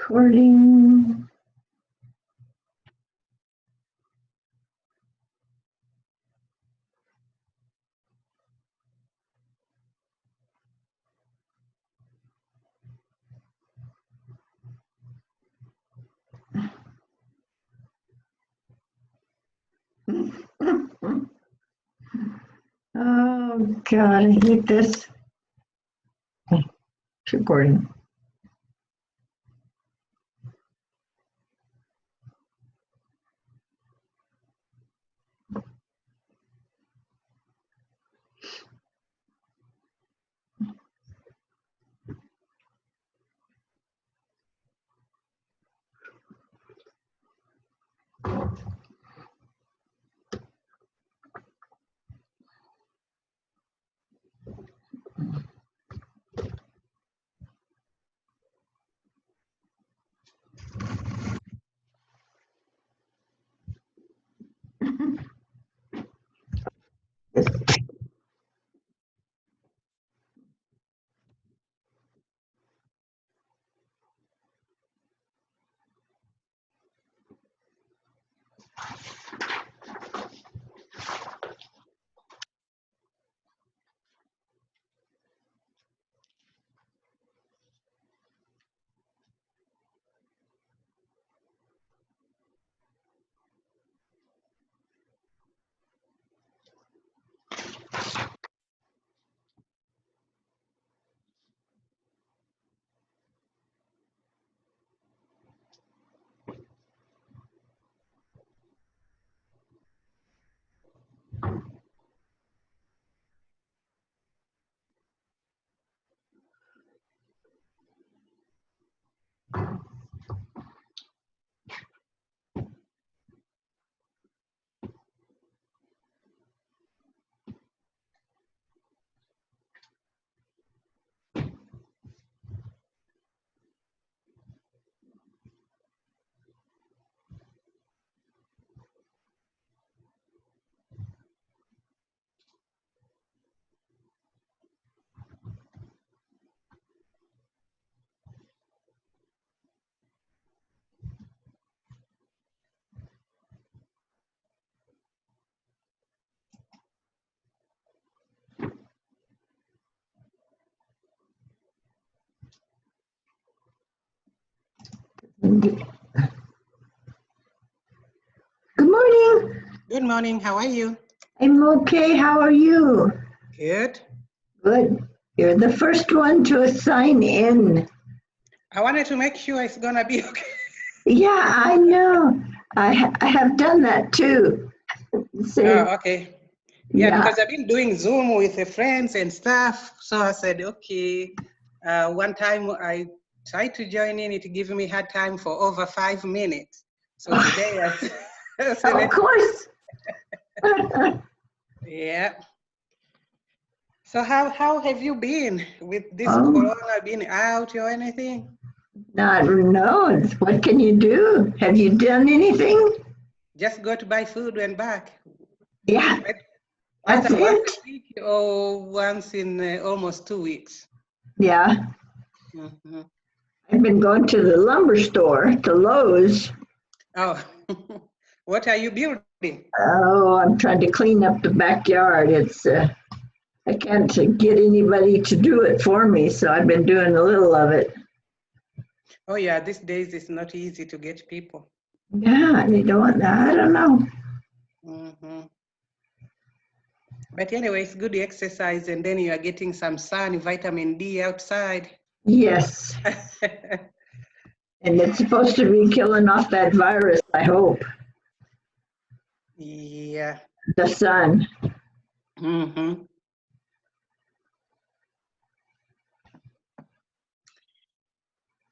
Recording. Oh God, I hate this. It's recording. Good morning. Good morning. How are you? I'm okay. How are you? Good. Good. You're the first one to sign in. I wanted to make sure it's gonna be okay. Yeah, I know. I have done that too. Okay. Yeah, Yeah. because I've been doing Zoom with the friends and stuff. So I said, okay. One time I tried to join in, it gave me hard time for over 5 minutes. So today I said, Of course. yeah. So how have you been with this corona? Been out or anything? No. What can you do? Have you done anything? Just go to buy food and back. Yeah. Either That's once it. a week or once in almost 2 weeks. Yeah. Mm-hmm. I've been going to the lumber store, to Lowe's. Oh, what are you building? Oh, I'm trying to clean up the backyard. It's I can't get anybody to do it for me, so I've been doing a little of it. Oh yeah, these days it's not easy to get people. Yeah, they don't. I don't know. Mm-hmm. But anyway, it's good exercise, and then you are getting some sun, vitamin D outside. Yes, and it's supposed to be killing off that virus. I hope. Yeah. The sun. Mm-hmm.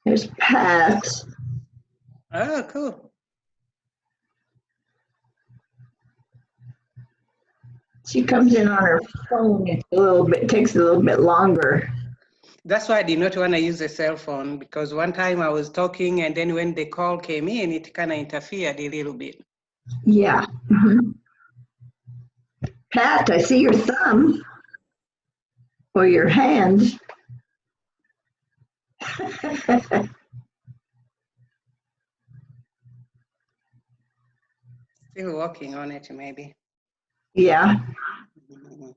There's Pat. Oh, cool. She comes in on her phone. It takes a little bit longer. That's why I did not want to use a cell phone, because one time I was talking, and then when the call came in, it kind of interfered a little bit. Yeah. Mm-hmm. Pat, I see your thumb or your hand. Still working on it, maybe. Yeah. Mhm.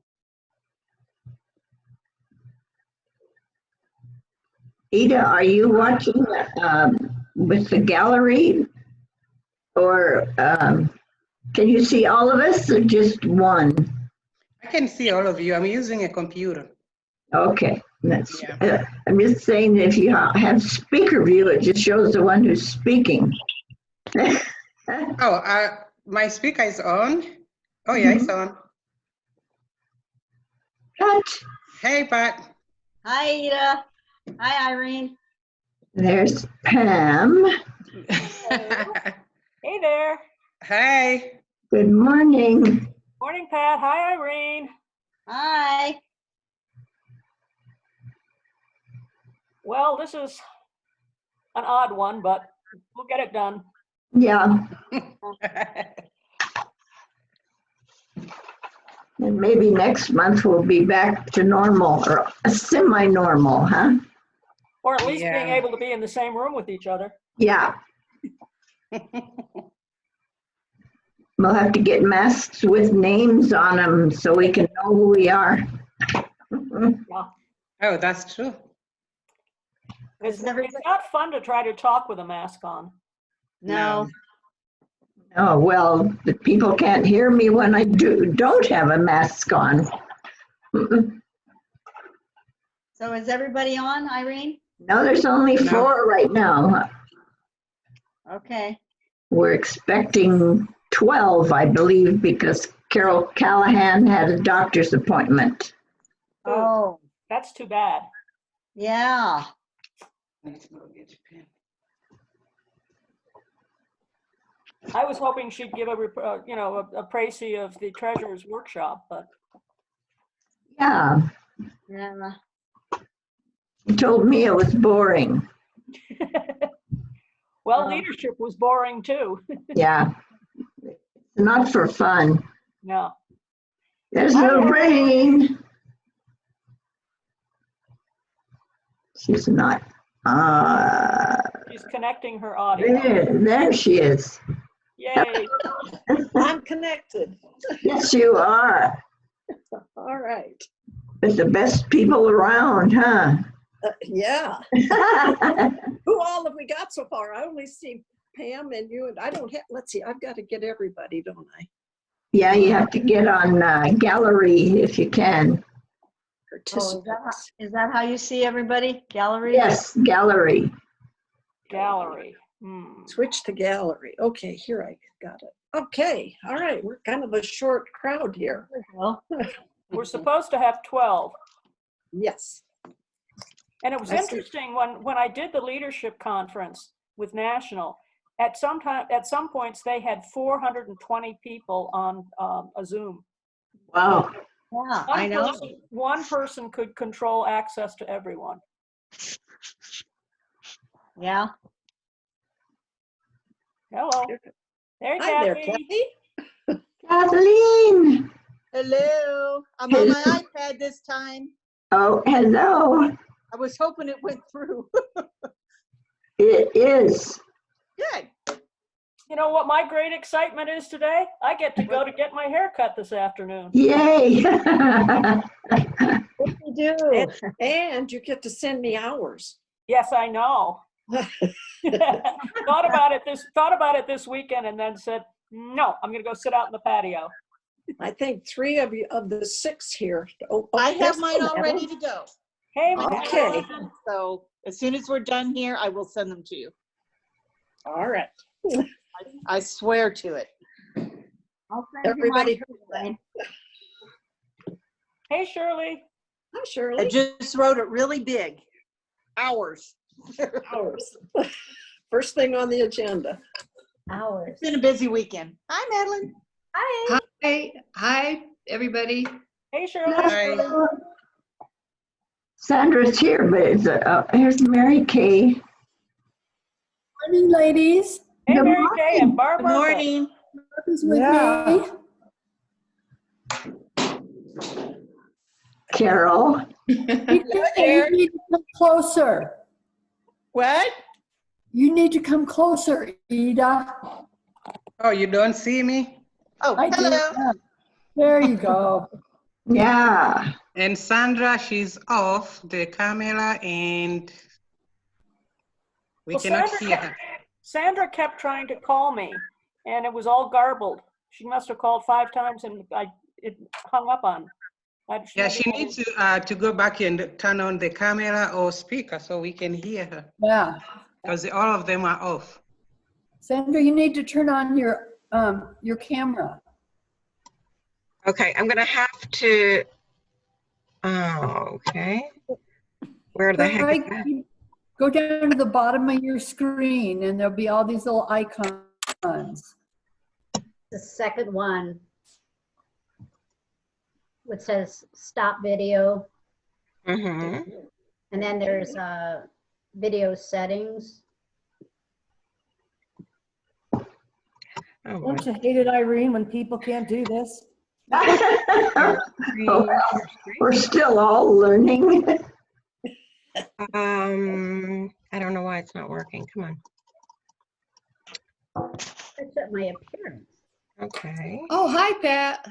Ida, are you watching with the gallery, or can you see all of us, or just one? I can see all of you. I'm using a computer. Okay, that's. Yeah. I'm just saying that if you have speaker view, it just shows the one who's speaking. Oh, my speaker is on. Oh, yeah, it's on. What? Hey, Pat. Hi, Ida. Hi, Irene. There's Pam. Hey there. Hi. Good morning. Morning, Pat. Hi, Irene. Hi. Well, this is an odd one, but we'll get it done. Yeah, and maybe next month we'll be back to normal, or semi-normal, huh? Or at least being Yeah. able to be in the same room with each other. Yeah. We'll have to get masks with names on them so we can know who we are. Yeah. Oh, that's true. It's not fun to try to talk with a mask on. No. Oh, well, the people can't hear me when I don't have a mask on. So is everybody on, Irene? No, there's only No. 4 right now. Okay. We're expecting 12, I believe, because Carol Callahan had a doctor's appointment. Oh, That's too bad. yeah. Let's go get a pen. I was hoping she'd give a précis of the treasurer's workshop, but Yeah, Yeah. he told me it was boring. well, leadership was boring too. Yeah, not for fun. No. There's no rain. She's not. She's connecting her audio. There she is. Yay. I'm connected. Yes, you are. All right. With the best people around, huh? Yeah. Who all have we got so far? I only see Pam and you, and I don't have, let's see, I've got to get everybody, don't I? Yeah, you have to get on gallery if you can. Participants. Is that how you see everybody? Gallery? Yes, gallery. Gallery. Switch to gallery. Okay, here I got it. Okay, all right. We're kind of a short crowd here. Well, We're supposed to have 12. Yes. And it was I see. interesting when I did the leadership conference with National, at some points they had 420 people on a Zoom. Wow. yeah, I know. One person could control access to everyone. Yeah. Hello. There, Hi there, Kathy. Kathy. Kathleen. Hello, I'm on my iPad this time. Oh, hello. I was hoping it went through. It is. Good. You know what my great excitement is today? I get to go to get my hair cut this afternoon. Yay. What do you do? And you get to send me hours. Yes, I know. Thought about it this weekend and then said, no, I'm gonna go sit out in the patio. I think 3 of you, of the 6 here. Oh, I have there's mine all Madeline. ready to go. Hey, Okay. Madeline. So as soon as we're done here, I will send them to you. All right. I swear to it. I'll send you Everybody mine, heard Irene. Hey, Shirley. Hi, I Shirley. just wrote it really big. Hours. Hours. First thing on the agenda. Hours. It's been a busy weekend. Hi, Madeline. Hi. Hi, everybody. Hey, Shirley. Hi. Sandra's here, but it's here's Mary Kay. Morning, ladies. Hey, Good Mary Kay and Barb Good Murphy. morning. Who's with me? Carol. You need to come closer. What? You need to come closer, Ida. Oh, you don't see me? Oh, I do. hello. There you go. Yeah. And Sandra, she's off the camera and we Well, cannot see her. Sandra kept trying to call me, and it was all garbled. She must have called 5 times, and it hung up on. Yeah, she needs to go back and turn on the camera or speaker so we can hear her, Yeah. because all of them are off. Sandra, you need to turn on your camera. Okay, I'm gonna have to, oh, okay. Where the heck is that? Go down to the bottom of your screen and there'll be all these little icons. The second one, which says stop video. Mm-hmm. And then there's video settings. Oh, boy. Don't you hate it, Irene, when people can't do this? We're still all learning. I don't know why it's not working. Come on. That's at my appearance. Okay. Oh, hi, Pat.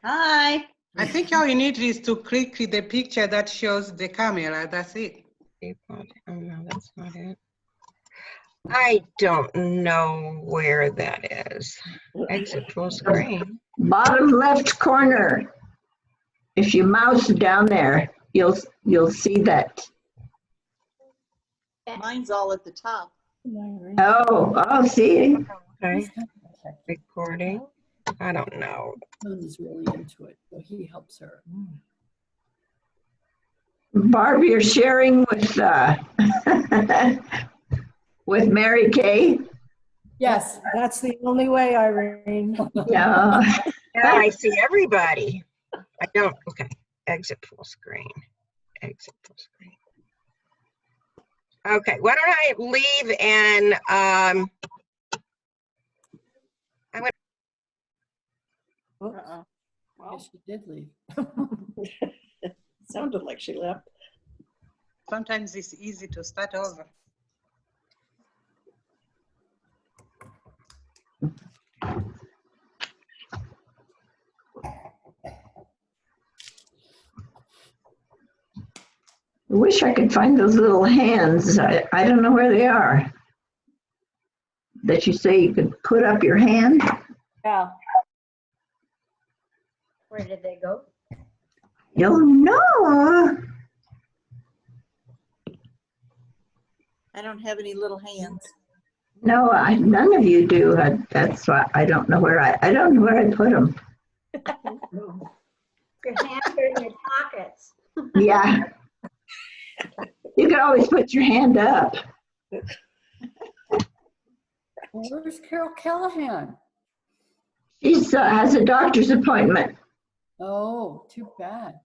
Hi. I think all you need is to click the picture that shows the camera. That's it. Oh, no, that's not it. I don't know where that is. Exit full screen. Bottom left corner. If you mouse down there, you'll see that. Mine's all at the top. Oh, see. Okay. Recording. I don't know. Son is really into it, so he helps her. Barb, you're sharing with with Mary Kay. Yes, that's the only way, Irene. Yeah. Yeah, I see everybody. I don't. Okay. Exit full screen. Exit full screen. Okay. Why don't I leave and I'm gonna. Uh-uh. Well, Yes, she did leave. Sounded like she left. Sometimes it's easy to start over. I wish I could find those little hands. I don't know where they are. That you say you could put up your hand? yeah. Where did they go? Don't know. I don't have any little hands. No, none of you do. That's why I don't know where I don't know where I put them. Your hands are in your pockets. Yeah. You can always put your hand up. Where's Carol Callahan? She has a doctor's appointment. Oh, too bad.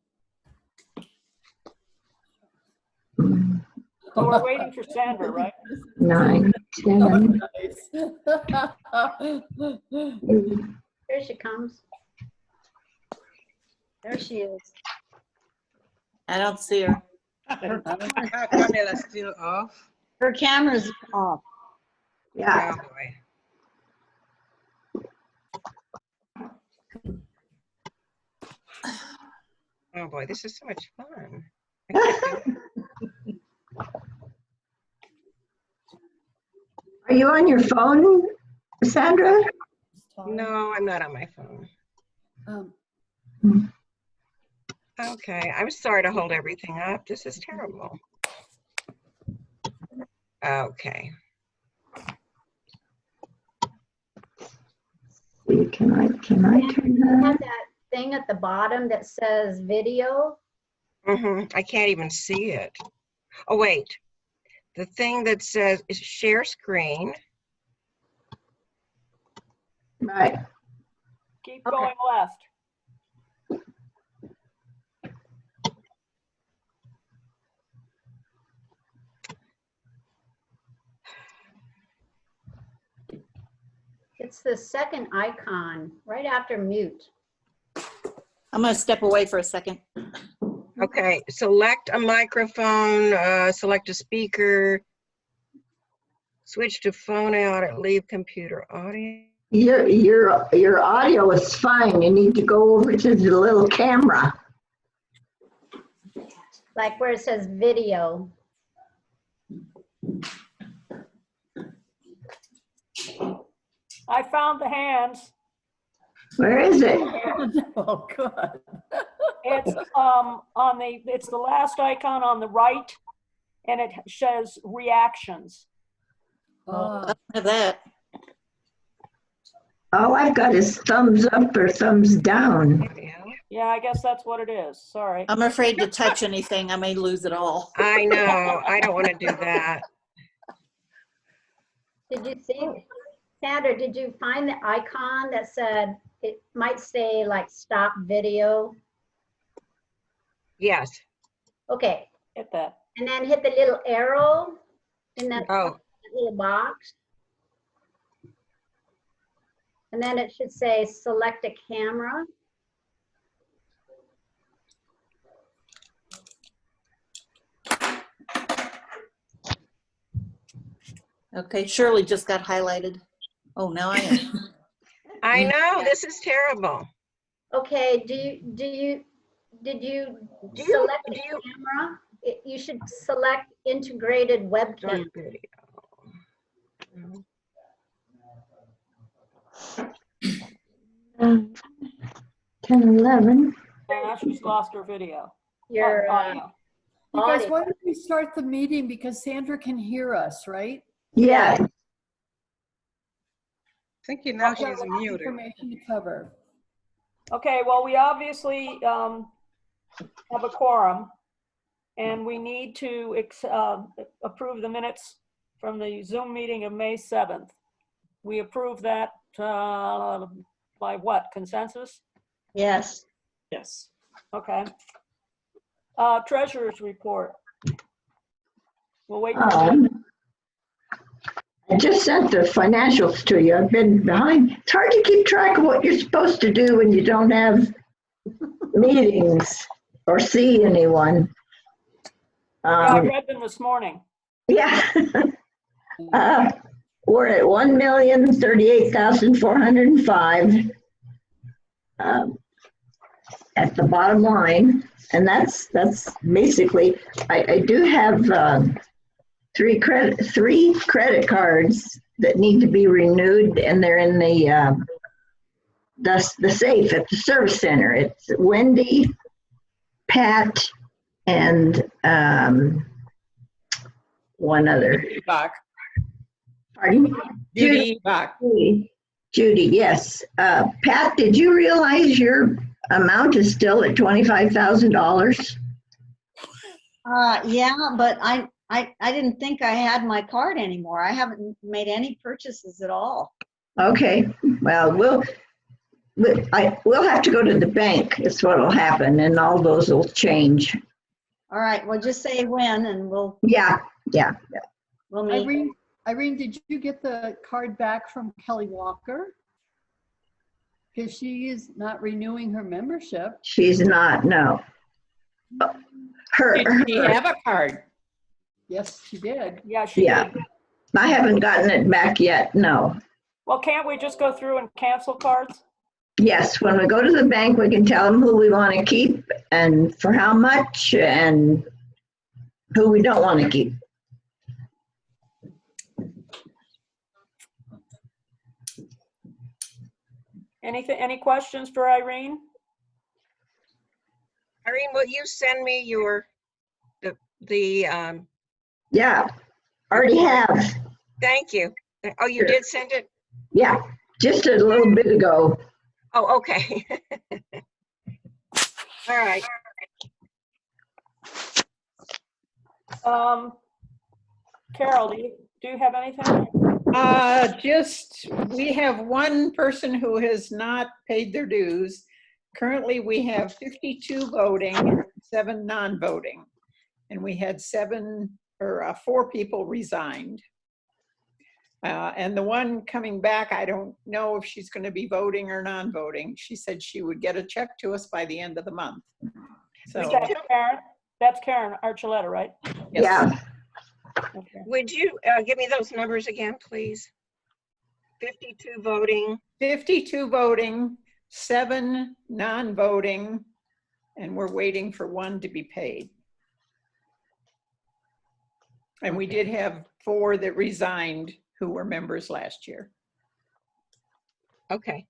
So we're waiting for Sandra, right? 9, 10. Here she comes. There she is. I don't see her. Her camera's still off. Her camera's off. Yeah. Oh boy. Oh boy, this is so much fun. Are you on your phone, Sandra? No, I'm not on my phone. Okay, I'm sorry to hold everything up. This is terrible. Okay. Can I turn You that? have that thing at the bottom that says video. I can't even see it. Oh, wait. The thing that says is share screen. Right. Keep Okay. going left. It's the second icon right after mute. I'm going to step away for a second. Okay, select a microphone, select a speaker, switch to phone out or leave computer audio. Your audio is fine. You need to go over to the little camera. Like where it says video. I found the hands. Where is it? Oh, good. It's it's the last icon on the right, and it says reactions. Ah, Have that. All I've got is thumbs up or thumbs down. Yeah, I guess that's what it is. Sorry. I'm afraid to touch anything. I may lose it all. I know. I don't want to do that. Did you see, Sandra, did you find the icon that said, it might say like stop video? Yes. Okay, Hit that. and then hit the little arrow in that Oh, little box. And then it should say select a camera. Okay, Shirley just got highlighted. Oh, now I am. I know. This is terrible. Okay, did you select the camera? You should select integrated webcam. Start video. 10, 11. She's lost her video. Your Audio. you guys, audio. why don't we start the meeting because Sandra can hear us, right? Yeah. Thinking now We've got she's a lot of muted. information to cover. Okay, well, we obviously have a quorum, and we need to approve the minutes from the Zoom meeting of May 7th. We approve that by what, consensus? Yes. Yes. Okay. Treasurer's report. We'll wait for that. I just sent the financials to you. I've been behind. It's hard to keep track of what you're supposed to do when you don't have meetings or see anyone. Yeah, I read them this morning. Yeah. We're at 1,038,405 at the bottom line, and that's basically. I do have three credit cards that need to be renewed, and they're in the safe at the service center. It's Wendy, Pat, and one other. Pardon? Judy Bach. Judy, yes. Pat, did you realize your amount is still at $25,000? Yeah, but I didn't think I had my card anymore. I haven't made any purchases at all. Okay, well, we'll have to go to the bank, is what will happen, and all those will change. All right, well, just say when and we'll Yeah. we'll meet. Irene, did you get the card back from Kelly Walker? Because she is not renewing her membership. She's not, no. Did she have a card? Yes, she did. Yeah, she did. I haven't gotten it back yet, no. Well, can't we just go through and cancel cards? Yes, when we go to the bank, we can tell them who we want to keep and for how much and who we don't want to keep. Any questions for Irene? Irene, will you send me Yeah, already have. thank you. Oh, you Sure. did send it? Yeah, just a little bit ago. Oh, okay. All right. Carol, do you have anything? We have one person who has not paid their dues. Currently, we have 52 voting, 7 non-voting, and we had 4 people resigned. And the one coming back, I don't know if she's going to be voting or non-voting. She said she would get a check to us by the end of the month. So, Is that Karen? That's Karen Archuleta, right? Yeah. Okay. Would you give me those numbers again, please? 52 voting. 52 voting, 7 non-voting, and we're waiting for 1 to be paid. And we did have 4 that resigned who were members last year. Okay.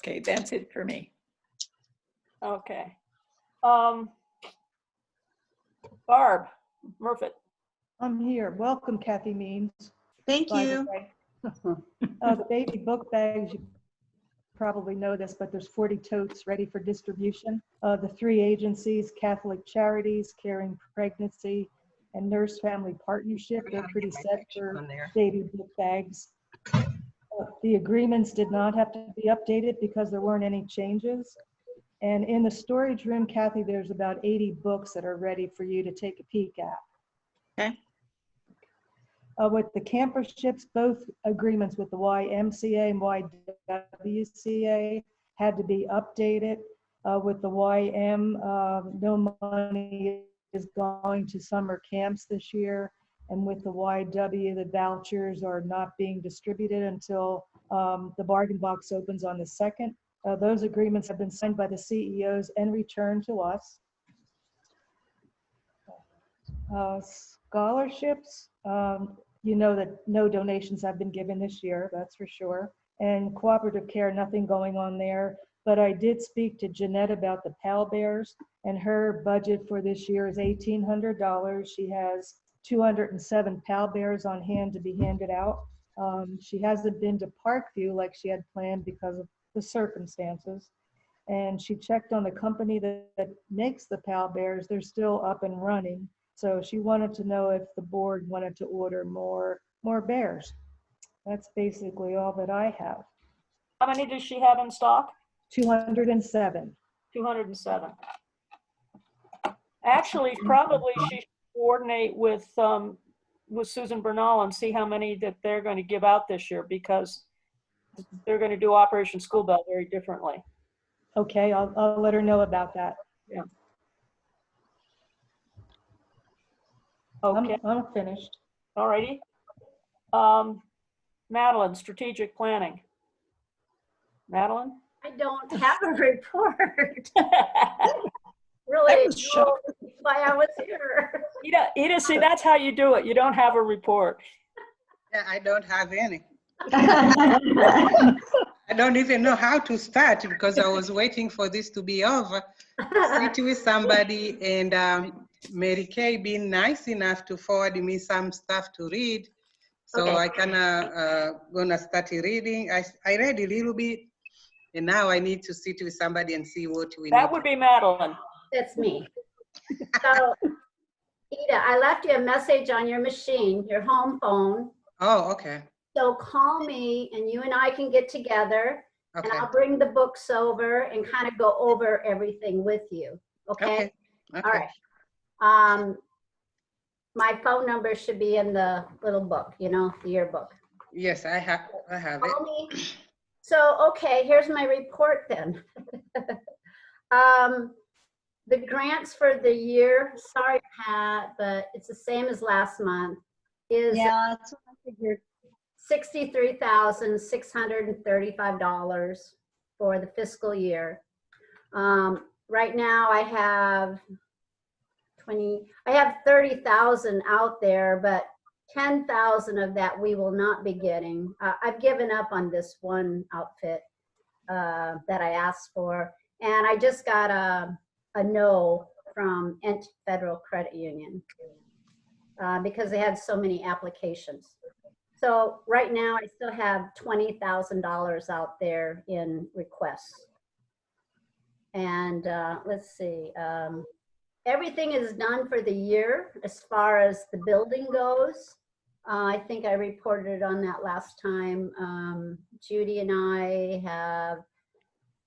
Okay, that's it for me. Okay. Barb Murphy. I'm here. Welcome, Kathy Means. Thank by the you. way. The baby book bags, you probably know this, but there's 40 totes ready for distribution. The 3 agencies, Catholic Charities, Caring Pregnancy, and Nurse Family Partnership, they're pretty set for baby book bags. The agreements did not have to be updated because there weren't any changes. And in the storage room, Kathy, there's about 80 books that are ready for you to take a peek at. Okay. With the camper ships, both agreements with the YMCA and YWCA had to be updated. With the YM, no money is going to summer camps this year. And with the YW, the vouchers are not being distributed until the bargain box opens on the 2nd. Those agreements have been signed by the CEOs and returned to us. Scholarships, you know that no donations have been given this year, that's for sure. And cooperative care, nothing going on there. But I did speak to Jeanette about the Pal Bears, and her budget for this year is $1,800. She has 207 Pal Bears on hand to be handed out. She hasn't been to Parkview like she had planned because of the circumstances. And she checked on the company that makes the Pal Bears. They're still up and running. So she wanted to know if the board wanted to order more bears. That's basically all that I have. How many does she have in stock? 207. 207. Actually, probably she should coordinate with Susan Bernal and see how many that they're going to give out this year, because they're going to do Operation School Bell very differently. Okay, I'll let her know about that. Yeah. Okay. I'm finished. All righty. Madeline, strategic planning. Madeline? I don't have a report. Really, that's why I was here. Ida, see, that's how you do it. You don't have a report. Yeah, I don't have any. I don't even know how to start because I was waiting for this to be over. Sit with somebody, and Mary Kay being nice enough to forward me some stuff to read. So okay. I kind of gonna start reading. I read a little bit, and now I need to sit with somebody and see what we need. That would be Madeline. That's me. So, Ida, I left you a message on your machine, your home phone. Oh, okay. So call me and you and I can get together, okay. And I'll bring the books over and kind of go over everything with you. Okay? Okay. Okay. All right. My phone number should be in the little book, you know, the yearbook. Yes, I have call it. Me. So, okay, here's my report then. The grants for the year, sorry, Pat, but it's the same as last month, is yeah, that's what I figured. $63,635 for the fiscal year. Right now I have 30,000 out there, but 10,000 of that we will not be getting. I've given up on this one outfit that I asked for, and I just got a no from Ent Federal Credit Union because they had so many applications. So right now I still have $20,000 out there in requests. And let's see, everything is done for the year as far as the building goes. I think I reported on that last time. Judy and I have,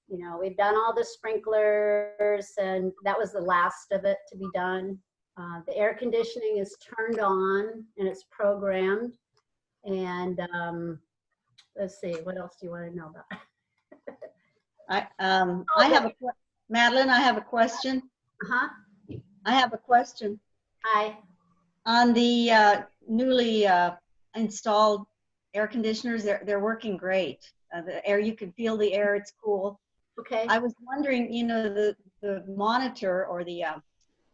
you know, we've done all the sprinklers, and that was the last of it to be done. The air conditioning is turned on and it's programmed. And let's see, what else do you want to know about? Madeline, I have a question. Uh-huh. I have a question. Hi. On the newly installed air conditioners, they're working great. The air, you can feel the air, it's cool. Okay. I was wondering, the monitor or the,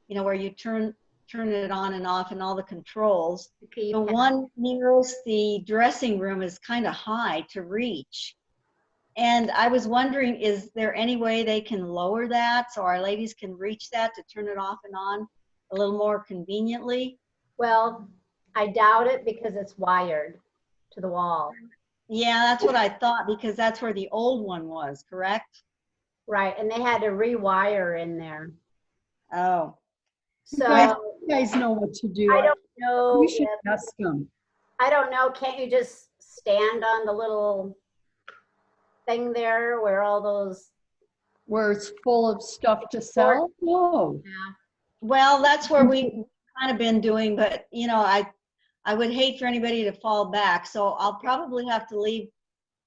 where you turn it on and off and all the controls. Okay, The one nearest the dressing room is kind of high to reach. And I was wondering, is there any way they can lower that so our ladies can reach that to turn it off and on a little more conveniently? Well, I doubt it because it's wired to the wall. Yeah, that's what I thought, because that's where the old one was, correct? Right, and they had to rewire in there. Oh. So You guys know what to do. I don't know. We should ask them. I don't know. Can't you just stand on the little thing there where all those? Where it's full of stuff to sell? No. Yeah. Well, that's where we've kind of been doing, but I would hate for anybody to fall back. So I'll probably have to leave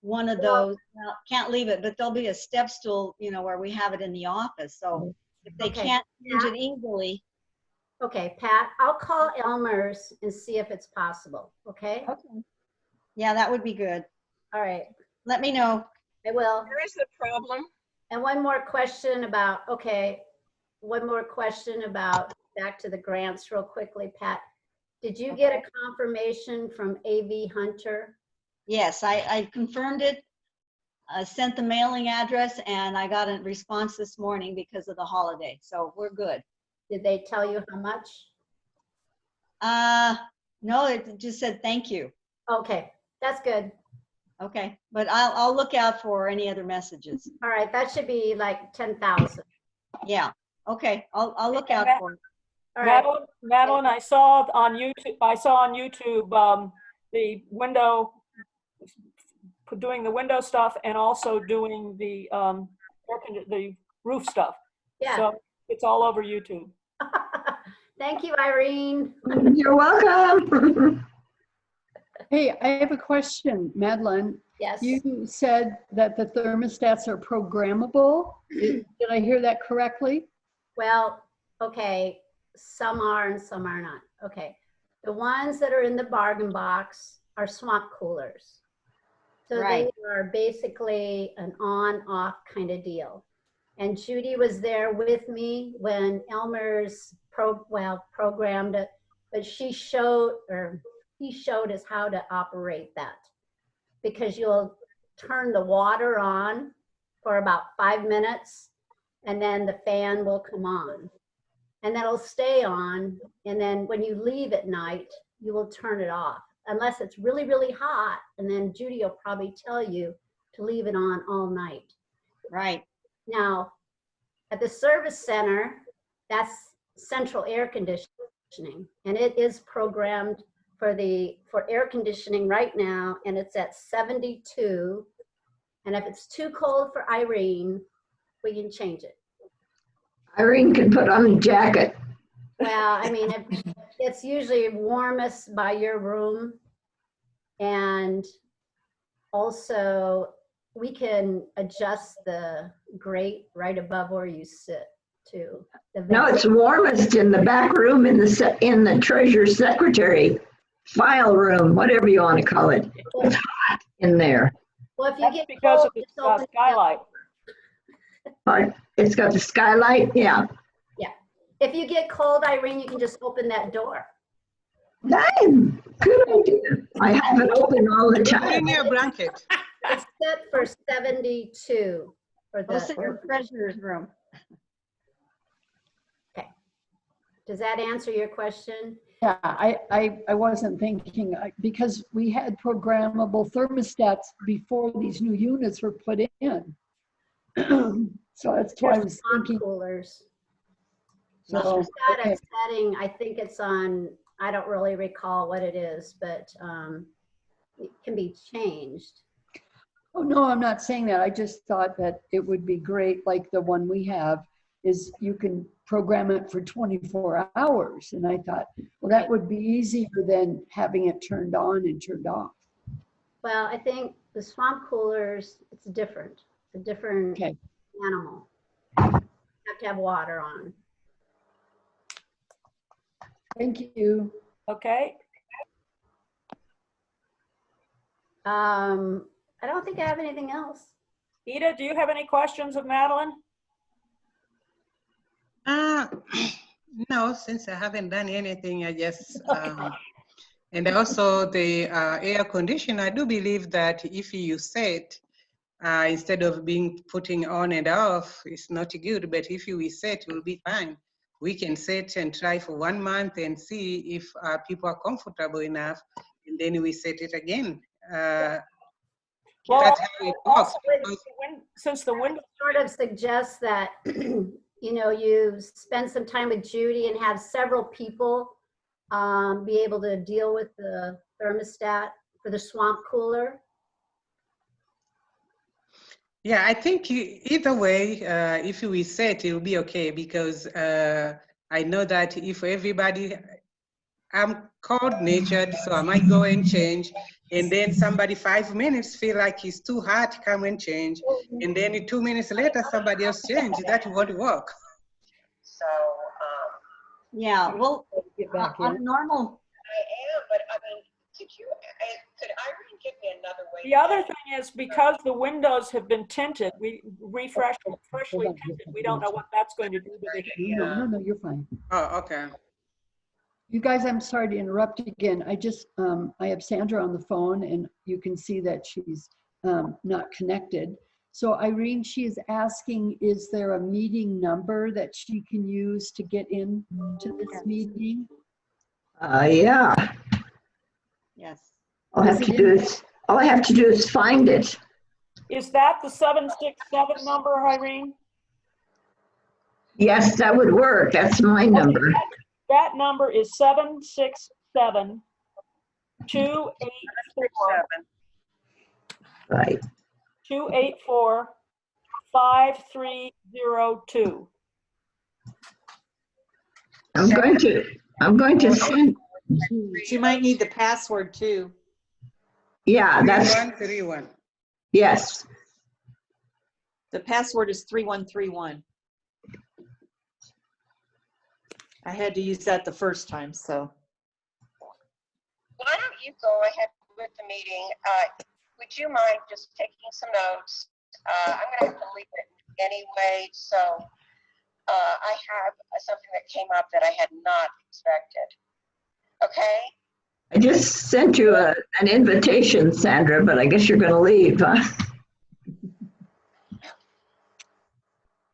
one of those. Well, can't leave it, but there'll be a step stool, where we have it in the office. So if they can't change it easily. Okay, Pat, I'll call Elmer's and see if it's possible. Okay? Okay. Yeah, that would be good. All right. Let me know. I will. There is a problem. And one more question about, back to the grants real quickly, Pat. Did you get a confirmation from AV Hunter? Yes, I confirmed it. I sent the mailing address and I got a response this morning because of the holiday. So we're good. Did they tell you how much? No, it just said thank you. Okay, that's good. Okay, but I'll look out for any other messages. All right, that should be like 10,000. Yeah. Okay, I'll look out for it. All right. Madeline, I saw on YouTube the window, doing the window stuff and also doing the roof stuff. Yeah. So it's all over YouTube. Thank you, Irene. You're welcome. Hey, I have a question, Madeline. Yes. You said that the thermostats are programmable. Did I hear that correctly? Well, okay, some are and some are not. Okay, the ones that are in the bargain box are swamp coolers. So Right. they are basically an on-off kind of deal. And Judy was there with me when Elmer's programmed it, but he showed us how to operate that, because you'll turn the water on for about 5 minutes and then the fan will come on and that'll stay on. And then when you leave at night, you will turn it off unless it's really, really hot. And then Judy will probably tell you to leave it on all night. Right. Now, at the service center, that's central air conditioning, and it is programmed for air conditioning right now, and it's at 72. And if it's too cold for Irene, we can change it. Irene can put on a jacket. Well, I mean, it's usually warmest by your room, and also we can adjust the grate right above where you sit too. No, it's warmest in the back room in the treasurer's secretary file room, whatever you want to call it. It's hot in there. Well, if you get Because cold, of the just open it up. skylight. But it's got the skylight, yeah. Yeah. If you get cold, Irene, you can just open that door. Dang, good idea. I have it open all the time. Bring your blanket. It's set for 72 for Go sit in the. the treasurer's room. Okay. Does that answer your question? Yeah, I wasn't thinking, because we had programmable thermostats before these new units were put in. So that's why I was thinking. Coolers. So, She's got okay. a setting, I think it's on, I don't really recall what it is, but it can be changed. Oh, no, I'm not saying that. I just thought that it would be great, like the one we have, is you can program it for 24 hours. And I thought, well, that would be easier than having it turned on and turned off. Well, I think the swamp coolers, it's different. It's a different animal. You have to have water on. Thank you. Okay, I don't think I have anything else. Ida, do you have any questions of Madeline? No, since I haven't done anything, I just, and also the air conditioner, I do believe that if you set, instead of putting on and off, it's not good, but if you set, it will be fine. We can set and try for 1 month and see if people are comfortable enough, and then we set it again. Well, That's how it works. Since the window Sort of suggests that, you spend some time with Judy and have several people be able to deal with the thermostat for the swamp cooler. Yeah, I think either way, if we set, it will be okay, because I know that if everybody, I'm coordinated, so I might go and change, and then somebody 5 minutes feel like it's too hot, come and change, and then 2 minutes later, somebody else change. That won't work. So, Yeah, well, Get back on a in. normal, I am, but I mean, could Irene give me another way? The other thing is, because the windows have been tinted, we refreshed, freshly Hold on. tinted, we don't know what that's going to do to the heat. No, you're fine. Oh, okay. You guys, I'm sorry to interrupt again. I have Sandra on the phone and you can see that she's not connected. So Irene, she is asking, is there a meeting number that she can use to get in to this meeting? Yeah, yes. all I have to do is find it. Is that the 767 number, Irene? Yes, that would work. That's my number. That number is 767-284. Right. 284-5302. I'm going to send, She might need the password too. yeah, that's, 3131. yes. The password is 3131. I had to use that the first time, so. Why don't you go ahead with the meeting? Would you mind just taking some notes? I'm gonna have to leave it anyway, so I have something that came up that I had not expected. Okay? I just sent you an invitation, Sandra, but I guess you're gonna leave, huh?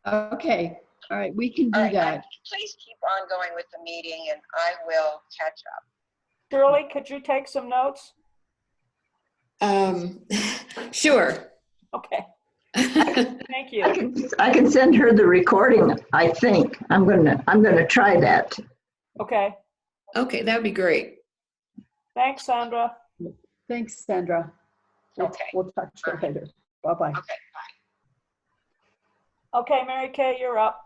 Okay, all right, we can do that. Please keep on going with the meeting and I will catch up. Shirley, could you take some notes? Sure. Okay. Thank you. I can send her the recording, I think. I'm gonna try that. Okay. Okay, that would be great. Thanks, Sandra. Thanks, Sandra. Okay. We'll touch her later. Bye-bye. Okay, Okay, Mary Kay, you're up.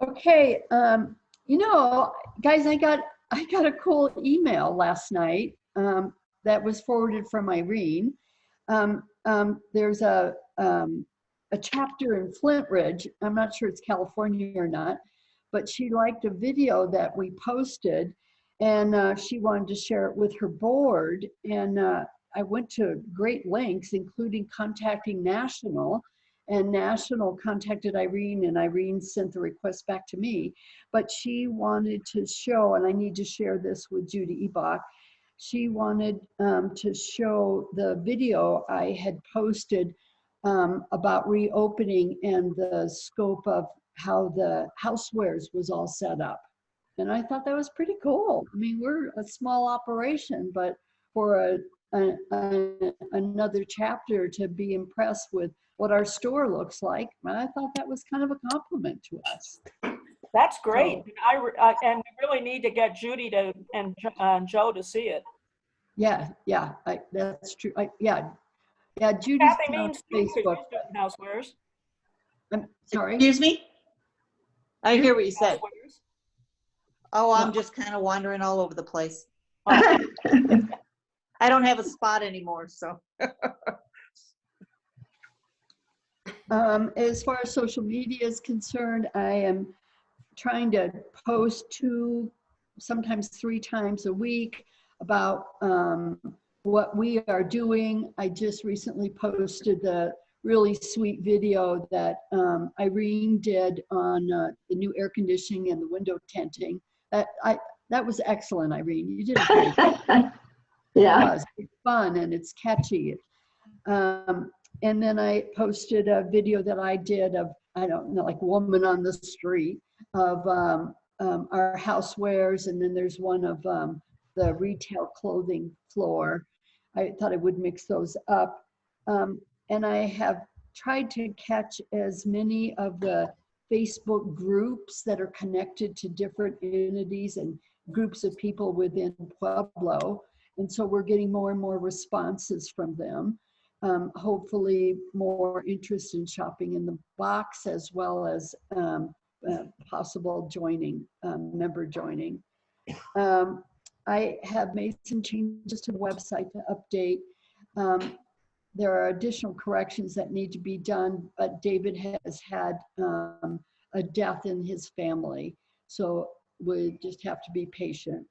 Okay, guys, I got a cool email last night that was forwarded from Irene. There's a chapter in Flint Ridge. I'm not sure it's California or not, but she liked a video that we posted, and she wanted to share it with her board. And I went to great lengths, including contacting National. And National contacted Irene, and Irene sent the request back to me. But she wanted to show, and I need to share this with Judy Ebach, she wanted to show the video I had posted about reopening and the scope of how the housewares was all set up. And I thought that was pretty cool. I mean, we're a small operation, but for another chapter to be impressed with what our store looks like, I thought that was kind of a compliment to us. That's great. So, and we really need to get Judy and Joe to see it. yeah, that's true. Judy's Kathy on means too, 'cause she's Facebook. doing housewares. I'm sorry. Excuse me? I hear what you said. Housewares. Oh, I'm just kind of wandering all over the place. I don't have a spot anymore, so. As far as social media is concerned, I am trying to post 2 sometimes 3 times a week about what we are doing. I just recently posted the really sweet video that Irene did on the new air conditioning and the window tinting. That was excellent, Irene. You did a great job. Yeah. It was. It's fun and it's catchy. And then I posted a video that I did of, I don't know, like Woman on the Street, of our housewares, and then there's one of the retail clothing floor. I thought I would mix those up. And I have tried to catch as many of the Facebook groups that are connected to different entities and groups of people within Pueblo. And so we're getting more and more responses from them. Hopefully more interest in shopping in the box, as well as possible joining, member joining. I have made some changes to the website to update. There are additional corrections that need to be done, but David has had a death in his family, so we just have to be patient.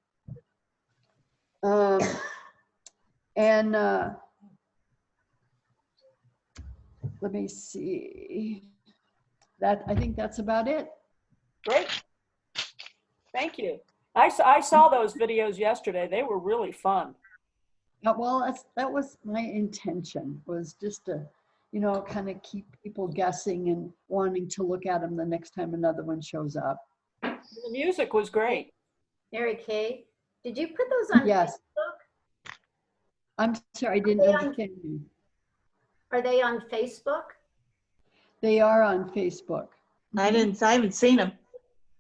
And let me see. I think that's about it. Great. Thank you. I saw those videos yesterday. They were really fun. Well, that was my intention, was just to, you know, kind of keep people guessing and wanting to look at them the next time another one shows up. The music was great. Mary Kay, did you put those on Yes. Facebook? I'm sorry, I didn't understand you. Are they on Facebook? They are on Facebook. I haven't seen them.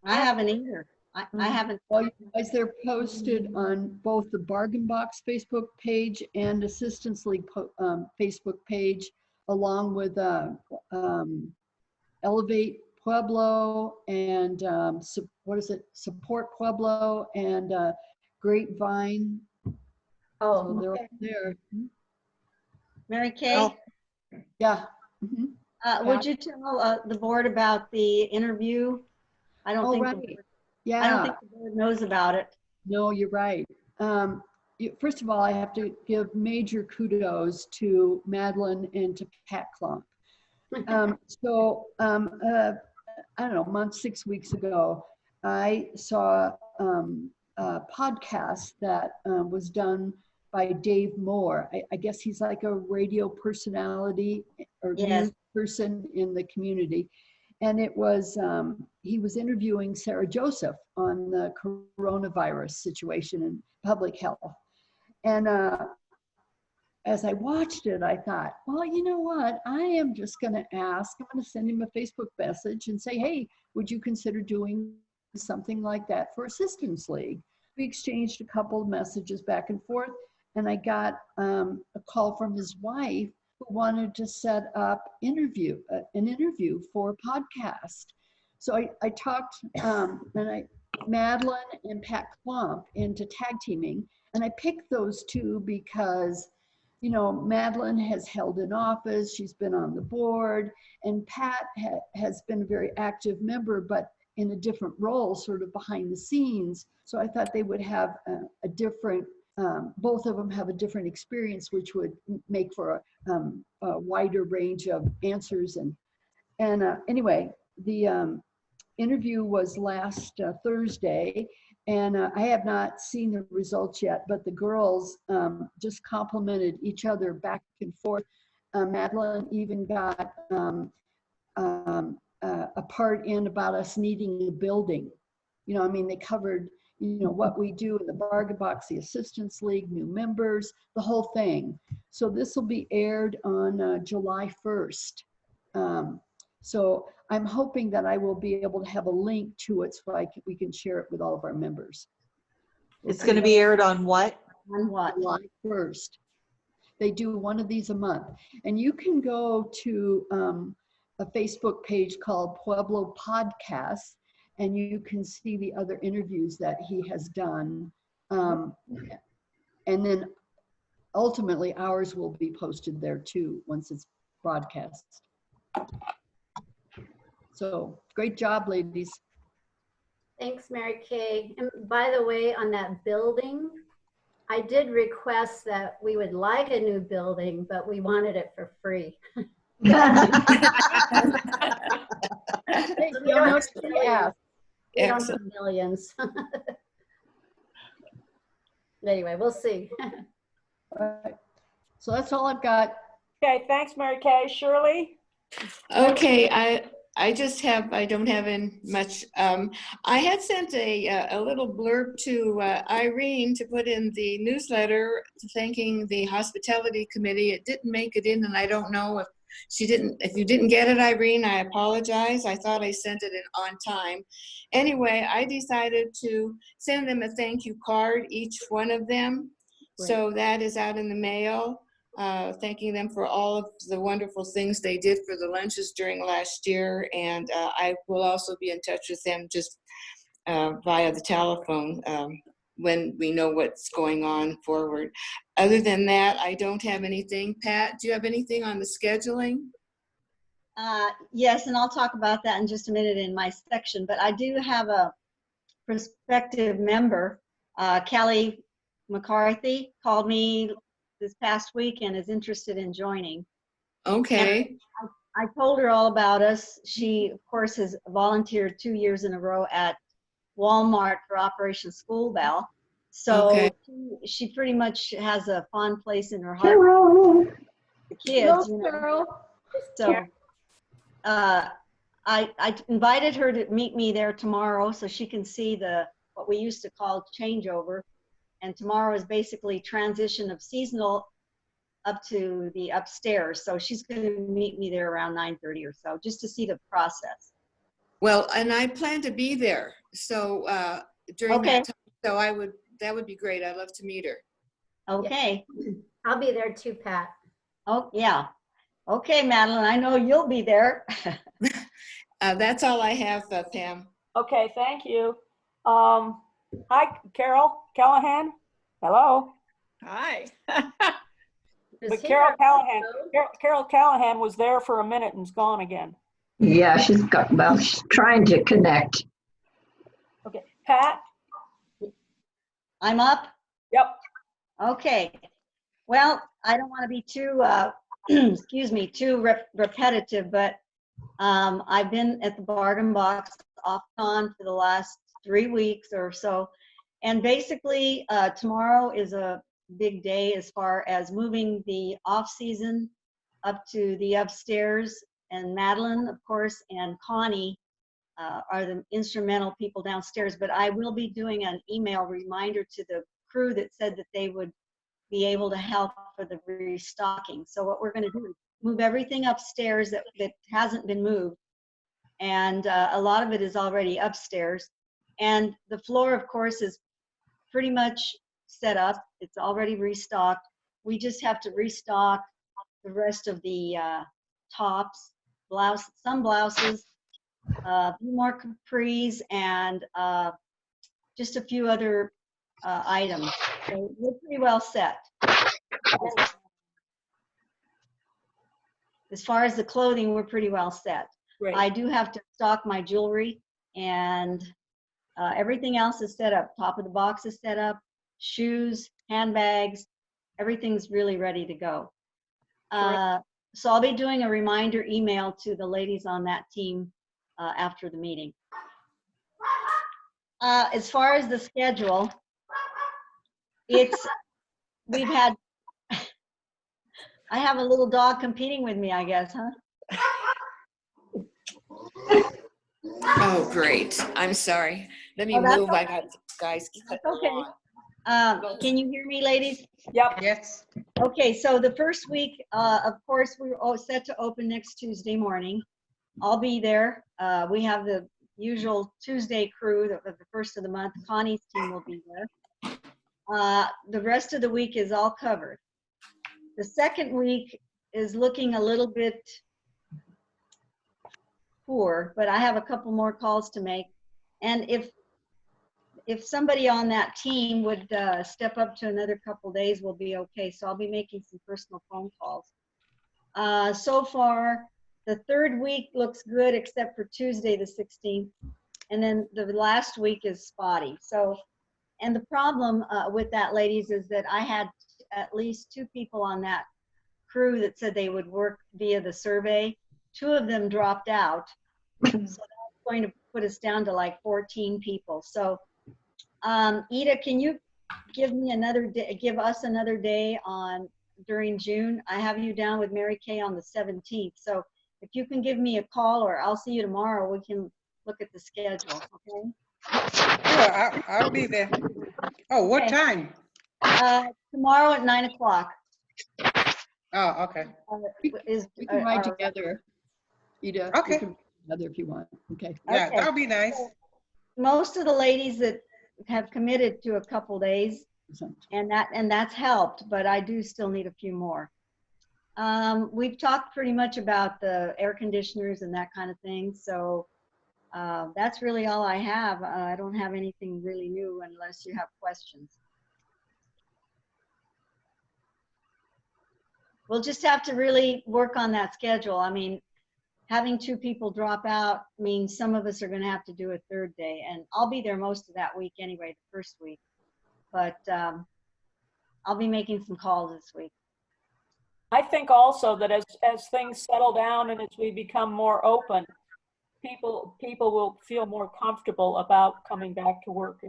I haven't either. I haven't. Well, you guys, they're posted on both the Bargain Box Facebook page and Assistance League Facebook page, along with Elevate Pueblo and what is it? Support Pueblo and Grapevine. Oh, so they're all there. Mary Kay, Oh. Yeah. would you tell the board about the interview? I don't think. Right. Yeah. I don't think the board knows about it. No, you're right. First of all, I have to give major kudos to Madeline and to Pat Klump. I don't know, 6 weeks ago, I saw a podcast that was done by Dave Moore. I guess he's like a radio personality or news person in the community. And it was, he was interviewing Sarah Joseph on the coronavirus situation and public health. And as I watched it, I thought, well, you know what? I am just going to ask, I'm going to send him a Facebook message and say, hey, would you consider doing something like that for Assistance League? We exchanged a couple of messages back and forth, and I got a call from his wife who wanted to set up an interview for a podcast. So I talked Madeline and Pat Klump into tag teaming, and I picked those two because, you know, Madeline has held an office, she's been on the board, and Pat has been a very active member, but in a different role, sort of behind the scenes. So I thought they would have a different, both of them have a different experience, which would make for a wider range of answers. And anyway, the interview was last Thursday, and I have not seen the results yet, but the girls just complimented each other back and forth. Madeline even got a part in about us needing a building. You know, I mean, they covered, you know, what we do in the Bargain Box, the Assistance League, new members, the whole thing. So this will be aired on July 1st. So I'm hoping that I will be able to have a link to it so we can share it with all of our members. It's going to be aired on what? On what? July 1st. They do one of these a month. And you can go to a Facebook page called Pueblo Podcasts, and you can see the other interviews that he has done. And then ultimately ours will be posted there too once it's broadcast. So great job, ladies. Thanks, Mary Kay. And by the way, on that building, I did request that we would like a new building, but we wanted it for free. Hey, We you don't know, have she millions. asked. We don't have Excellent. millions. Anyway, we'll see. Right. So that's all I've got. Okay, thanks, Mary Kay. Shirley? Okay, I don't have much. I had sent a little blurb to Irene to put in the newsletter thanking the hospitality committee. It didn't make it in, and I don't know if you didn't get it, Irene, I apologize. I thought I sent it in on time. Anyway, I decided to send them a thank you card, each one of them. So that is out in the mail. Thanking them for all of the wonderful things they did for the lunches during last year. And I will also be in touch with them just via the telephone when we know what's going on forward. Other than that, I don't have anything. Pat, do you have anything on the scheduling? Yes, and I'll talk about that in just a minute in my section, but I do have a prospective member, Kelly McCarthy, called me this past week and is interested in joining. Okay. And I told her all about us. She, of course, has volunteered 2 years in a row at Walmart for Operation School Bell. So Okay. she pretty much has a fond place in her heart. Carol. The kids, you know. Carol. So I invited her to meet me there tomorrow so she can see what we used to call changeover. And tomorrow is basically transition of seasonal up to the upstairs. So she's going to meet me there around 9:30 or so, just to see the process. Well, and I plan to be there. So during that time, so that would be great. I'd love to meet her. Okay. I'll be there too, Pat. Oh, yeah. Okay, Madeline, I know you'll be there. That's all I have, Pam. Okay, thank you. Hi, Carol Callahan. Hello. Hi. But Carol Callahan was there for a minute and's gone again. Yeah, she's trying to connect. Okay, Pat? I'm up? Yep. Okay. Well, I don't want to be too, excuse me, too repetitive, but I've been at the bargain box off and on for the last 3 weeks or so. And basically, tomorrow is a big day as far as moving the off-season up to the upstairs. And Madeline, of course, and Connie are the instrumental people downstairs. But I will be doing an email reminder to the crew that said that they would be able to help for the restocking. So what we're going to do is move everything upstairs that hasn't been moved. And a lot of it is already upstairs. And the floor, of course, is pretty much set up. It's already restocked. We just have to restock the rest of the tops, some blouses, a few more capris, and just a few other items. So we're pretty well set. As far as the clothing, we're pretty well set. Great. I do have to stock my jewelry, and everything else is set up. Top of the box is set up, shoes, handbags, everything's really ready to go. So I'll be doing a reminder email to the ladies on that team after the meeting. As far as the schedule, we've had, I have a little dog competing with me, I guess, huh? Oh, great. I'm sorry. Let me move. I got guys. Okay. Can you hear me, ladies? Yep. Yes. Okay, so the first week, of course, we're all set to open next Tuesday morning. I'll be there. We have the usual Tuesday crew, the first of the month. Connie's team will be there. The rest of the week is all covered. The second week is looking a little bit poor, but I have a couple more calls to make. And if somebody on that team would step up to another couple days, we'll be okay. So I'll be making some personal phone calls. So far, the third week looks good except for Tuesday the 16th. And then the last week is spotty. So, and the problem with that, ladies, is that I had at least 2 people on that crew that said they would work via the survey. 2 of them dropped out. So that's going to put us down to like 14 people. So Ida, can you give me another day, give us another day during June? I have you down with Mary Kay on the 17th. So if you can give me a call, or I'll see you tomorrow, we can look at the schedule, okay? Sure, I'll be there. Oh, what Okay. time? Tomorrow at 9 o'clock. Oh, okay. We can ride together. Ida, we Okay. can ride together if you want. Okay. Yeah, Okay. that'll be nice. Most of the ladies that have committed to a couple days, and that's helped, but I do still need a few more. We've talked pretty much about the air conditioners and that kind of thing, so that's really all I have. I don't have anything really new unless you have questions. We'll just have to really work on that schedule. I mean, having 2 people drop out means some of us are going to have to do a 3rd day, and I'll be there most of that week anyway, the first week. But I'll be making some calls this week. I think also that as things settle down and as we become more open, people will feel more comfortable about coming back to work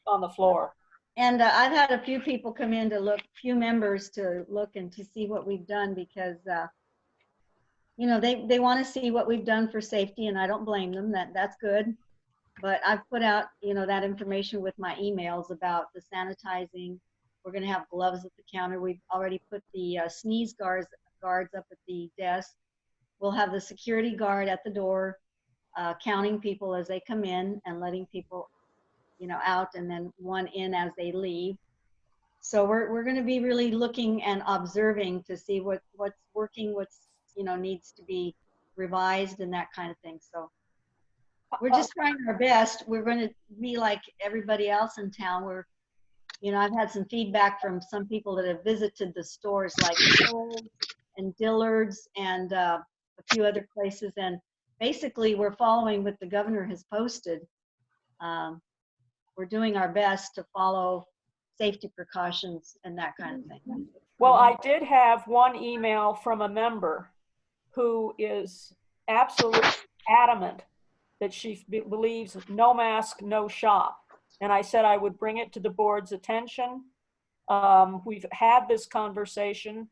on the floor. And I've had a few people come in to look, few members to look and to see what we've done, because you know, they want to see what we've done for safety, and I don't blame them. That's good. But I've put out, you know, that information with my emails about the sanitizing. We're going to have gloves at the counter. We've already put the sneeze guards up at the desk. We'll have the security guard at the door, counting people as they come in and letting people, you know, out, and then one in as they leave. So we're going to be really looking and observing to see what's working, what's, you know, needs to be revised and that kind of thing. So we're just trying our best. We're going to be like everybody else in town. You know, I've had some feedback from some people that have visited the stores like Kohl's and Dillard's and a few other places. And basically we're following what the governor has posted. We're doing our best to follow safety precautions and that kind of thing. Well, I did have one email from a member who is absolutely adamant that she believes no mask, no shop. And I said I would bring it to the board's attention. We've had this conversation.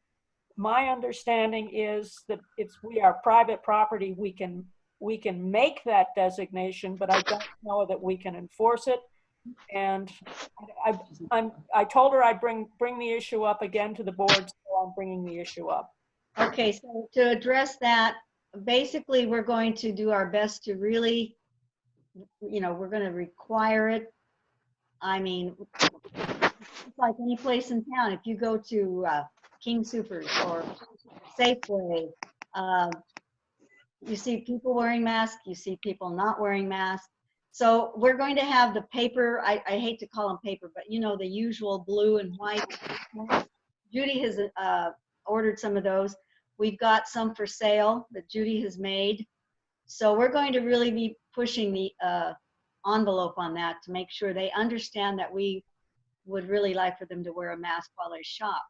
My understanding is that we are private property. We can make that designation, but I don't know that we can enforce it. And I told her I'd bring the issue up again to the board, so I'm bringing the issue up. Okay, so to address that, basically we're going to do our best to really, you know, we're going to require it. I mean, it's like any place in town. If you go to King Soopers or Safeway, you see people wearing masks, you see people not wearing masks. So we're going to have the paper, I hate to call them paper, but you know, the usual blue and white. Judy has ordered some of those. We've got some for sale that Judy has made. So we're going to really be pushing the envelope on that to make sure they understand that we would really like for them to wear a mask while they shop.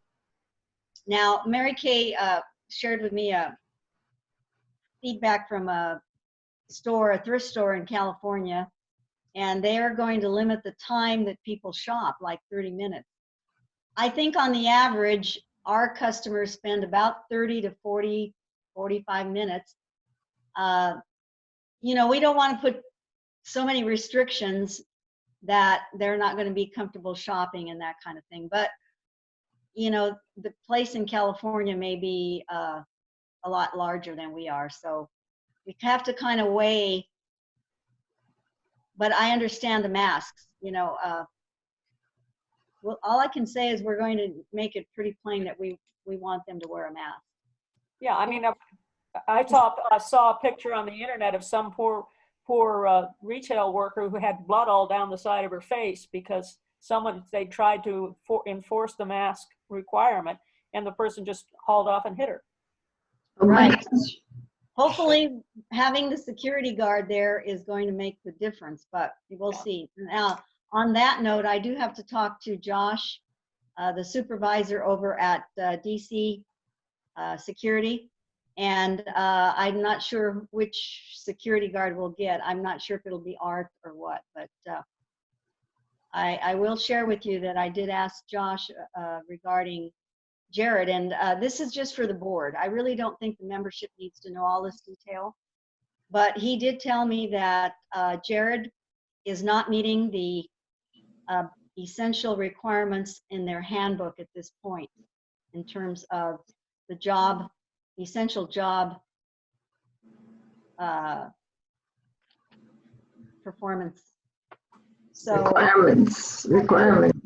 Now, Mary Kay shared with me a feedback from a thrift store in California, and they are going to limit the time that people shop, like 30 minutes. I think on the average, our customers spend about 30 to 40, 45 minutes. You know, we don't want to put so many restrictions that they're not going to be comfortable shopping and that kind of thing. But, you know, the place in California may be a lot larger than we are. So we have to kind of weigh, but I understand the masks, you know. Well, all I can say is we're going to make it pretty plain that we want them to wear a mask. Yeah, I mean, I saw a picture on the internet of some poor retail worker who had blood all down the side of her face because they tried to enforce the mask requirement, and the person just hauled off and hit her. Oh my gosh. hopefully having the security guard there is going to make the difference, but we'll see. Now, on that note, I do have to talk to Josh, the supervisor over at DC Security. And I'm not sure which security guard we'll get. I'm not sure if it'll be Art or what, but I will share with you that I did ask Josh regarding Jared, and this is just for the board. I really don't think the membership needs to know all this detail, but he did tell me that Jared is not meeting the essential requirements in their handbook at this point in terms of the job, essential job performance. So requirements.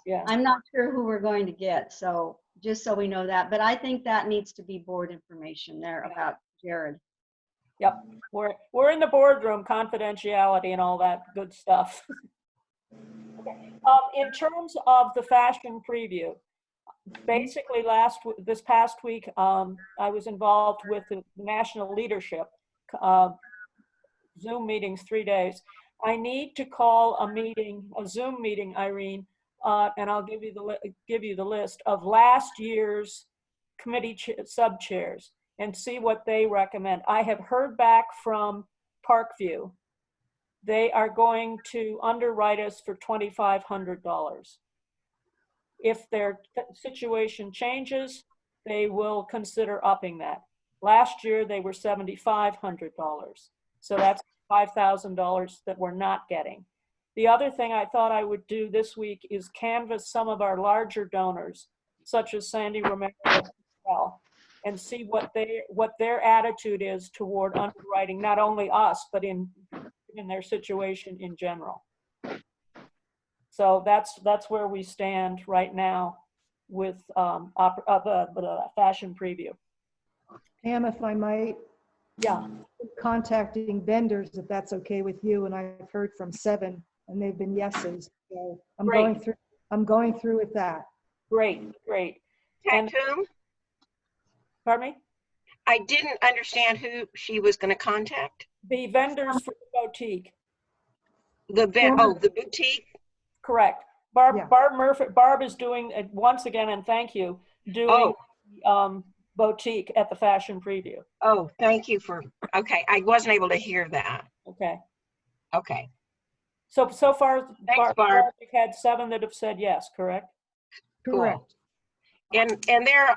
Yeah. I'm not sure who we're going to get, so just so we know that, but I think that needs to be board information there about Jared. Yep, we're in the boardroom, confidentiality and all that good stuff. Okay. In terms of the fashion preview, basically this past week, I was involved with the national leadership Zoom meetings 3 days. I need to call a Zoom meeting, Irene, and I'll give you the list of last year's committee sub-chairs and see what they recommend. I have heard back from Parkview. They are going to underwrite us for $2,500. If their situation changes, they will consider upping that. Last year, they were $7,500. So that's $5,000 that we're not getting. The other thing I thought I would do this week is canvass some of our larger donors, such as Sandy Romero as well, and see what their attitude is toward underwriting not only us, but in their situation in general. So that's where we stand right now with the fashion preview. Pam, if I might. Yeah. Contacting vendors, if that's okay with you, and I've heard from 7, and they've been yeses. So I'm going through with that. Great. And whom? Pardon me? I didn't understand who she was going to contact. The vendors for the boutique. The boutique? Correct. Barb is doing it once again, and thank you, doing boutique at the fashion preview. Oh, thank you okay. I wasn't able to hear that. Okay. So far, thanks, Barb. We've had 7 that have said yes, correct? Correct. Cool. And there are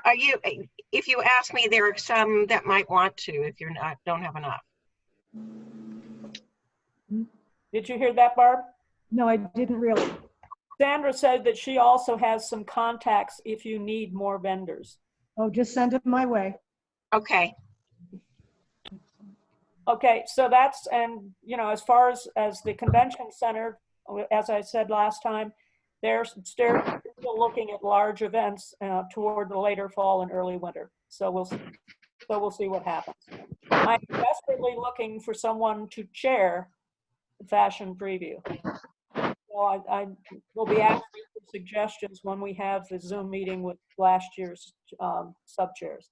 if you ask me, there are some that might want to if you're don't have enough. Did you hear that, Barb? No, I didn't really. Sandra said that she also has some contacts if you need more vendors. Oh, just send it my way. Okay. Okay, so that's, and as far as the convention center, as I said last time, they're still looking at large events toward the later fall and early winter. So we'll see what happens. I'm desperately looking for someone to chair the fashion preview. So I will be asking for suggestions when we have the Zoom meeting with last year's sub-chairs.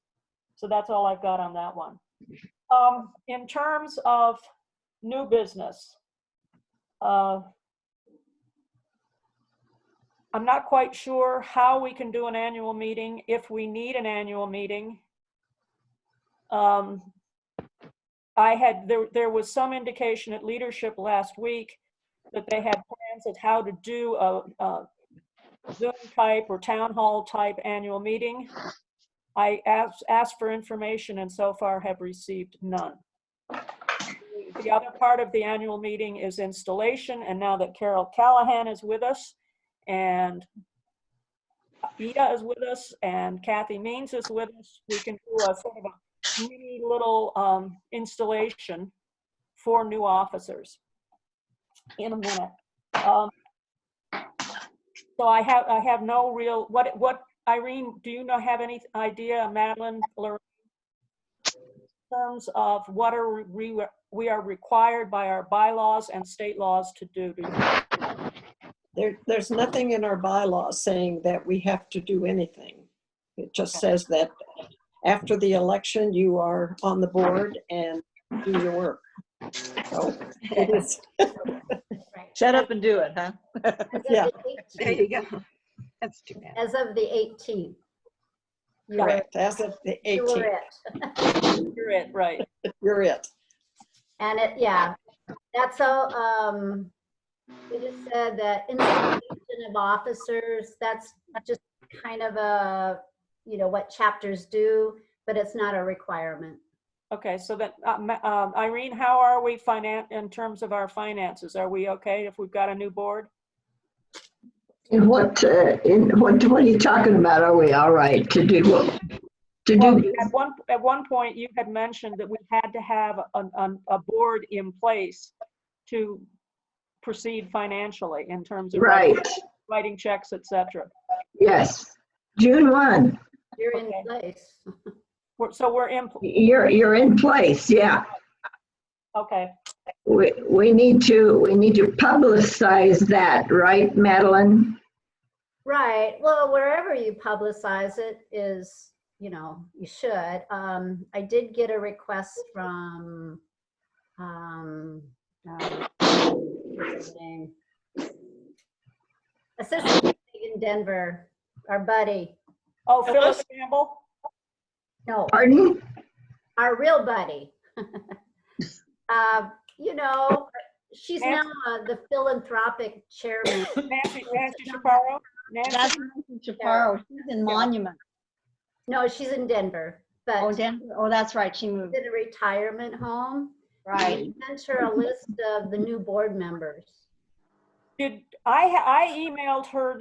So that's all I've got on that one. In terms of new business, I'm not quite sure how we can do an annual meeting if we need an annual meeting. There was some indication at leadership last week that they had plans of how to do a Zoom type or town hall type annual meeting. I asked for information and so far have received none. The other part of the annual meeting is installation, and now that Carol Callahan is with us and Ida is with us and Kathy Means is with us, we can do a sort of a mini little installation for new officers in a minute. So I have no real, what Irene, do you have any idea, Madeline, Lorraine, in terms of what we are required by our bylaws and state laws to do? There's nothing in our bylaws saying that we have to do anything. It just says that after the election, you are on the board and do your work. So it is. Shut up and do it, huh? Yeah. There you go. That's too bad. As of the 18th. You were- Correct. As of the You were 18th. it. You're it, right. You're it. And it, yeah, that's all, it just said that installation of officers, that's just kind of a, you know, what chapters do, but it's not a requirement. Okay, so then, Irene, how are we in terms of our finances? Are we okay if we've got a new board? In what are you talking about? Are we all right to do what? Well, at one point, you had mentioned that we had to have a board in place to proceed financially in terms of writing checks, et cetera. Yes, June 1. You're in place. So we're in. You're in place, yeah. Okay. We need to publicize that, right, Madeline? Right. Well, wherever you publicize it is, you know, you should. I did get a request from, what's his name? Assistant in Denver, our buddy. Oh, Phyllis Campbell? No. Pardon? Our real buddy. You know, she's now the philanthropic chairman. Nancy Chaparro? That's Nancy Chaparro. She's in Monument. No, she's in Denver. But Oh, Denver. Oh, that's right. She moved. in a retirement home. Right. We sent her a list of the new board members. Did I emailed her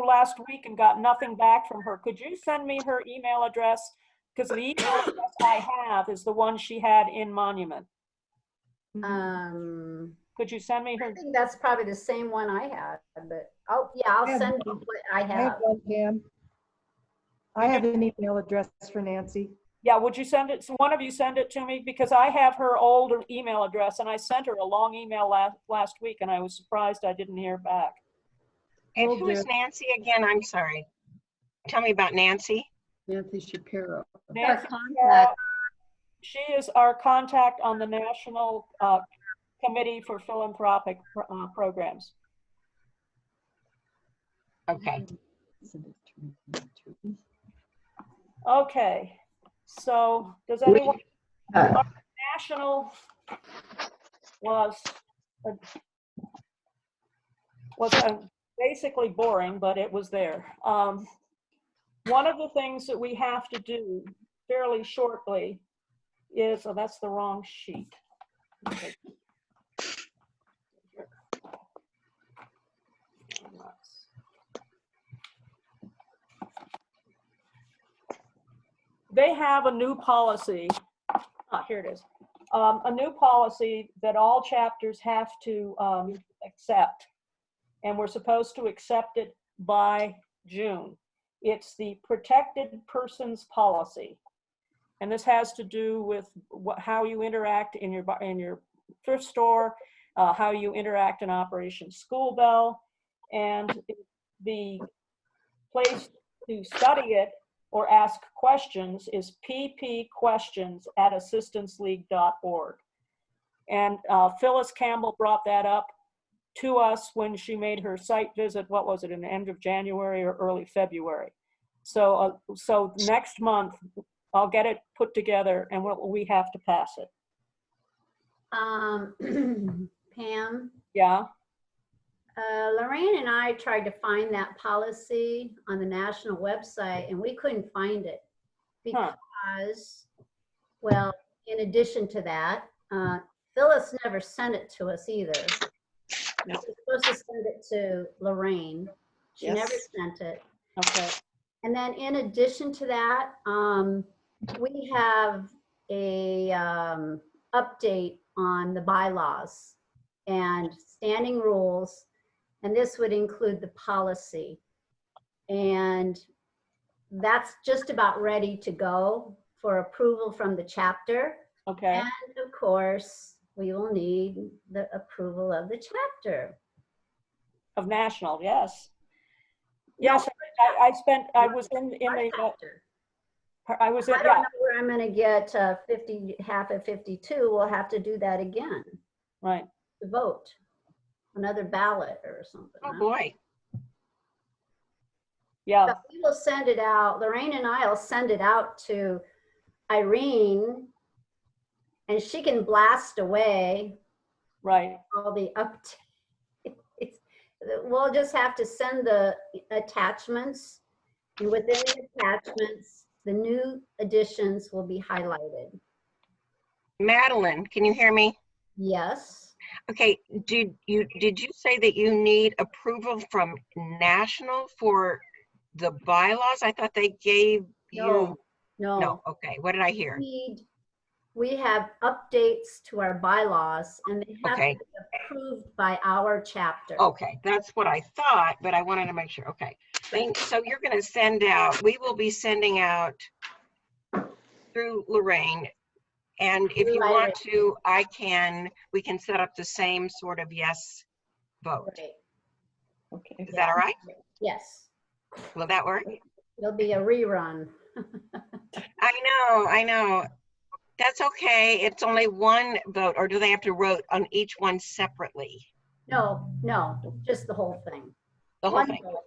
last week and got nothing back from her. Could you send me her email address? Because the email address I have is the one she had in Monument. Could you send me her? I think that's probably the same one I had, but I'll send you what I I have have. one, Pam. I have an email address for Nancy. Yeah, would you send it? So one of you send it to me, because I have her old email address and I sent her a long email last week and I was surprised I didn't hear back. And who is Nancy again? I'm sorry. Tell me about Nancy. Nancy Shapiro. Nancy Shapiro, she is our contact on the National Committee for Philanthropic Programs. Okay. Okay, so does anyone, our national was basically boring, but it was there. One of the things that we have to do fairly shortly is, oh, that's the wrong sheet. Okay. They have a new policy. Here it is. A new policy that all chapters have to accept, and we're supposed to accept it by June. It's the Protected Persons Policy, and this has to do with how you interact in your thrift store, how you interact in Operation School Bell, and the place to study it or ask questions is ppquestions@assistanceleague.org. And Phyllis Campbell brought that up to us when she made her site visit, what was it, in the end of January or early February. So so next month, I'll get it put together and we have to pass it. Pam? Yeah? Lorraine and I tried to find that policy on the national website and we couldn't find it because, well, in addition to that, Phyllis never sent it to us either. She was supposed to send it to Lorraine. She never sent it. Okay. And then in addition to that, we have a update on the bylaws and standing rules, and this would include the policy. And that's just about ready to go for approval from the chapter. Okay. And of course, we will need the approval of the chapter. Of national, yes. Yes, I was in the, I was I at, don't yeah, know where I'm gonna get 50, half of 52. We'll have to do that again right. to vote. Another ballot or something. Oh, boy. Yeah, But we will send it out. Lorraine and I will send it out to Irene, and she can blast away right. all the updates. We'll just have to send the attachments, and within the attachments, the new additions will be highlighted. Madeline, can you hear me? Yes. Okay, did you say that you need approval from national for the bylaws? I thought they gave you. No. No, okay, what did I hear? We have updates to our bylaws, and they have Okay. to be approved by our chapter. Okay, that's what I thought, but I wanted to make sure. Okay, so you're going to send out, we will be sending out through Lorraine. And if you want to, we can set up the same sort of yes vote. Right. Okay. Is that all right? Yes. Will that work? It'll be a rerun. I know. That's okay. It's only one vote, or do they have to vote on each one separately? No, just the whole thing. The whole One thing. vote.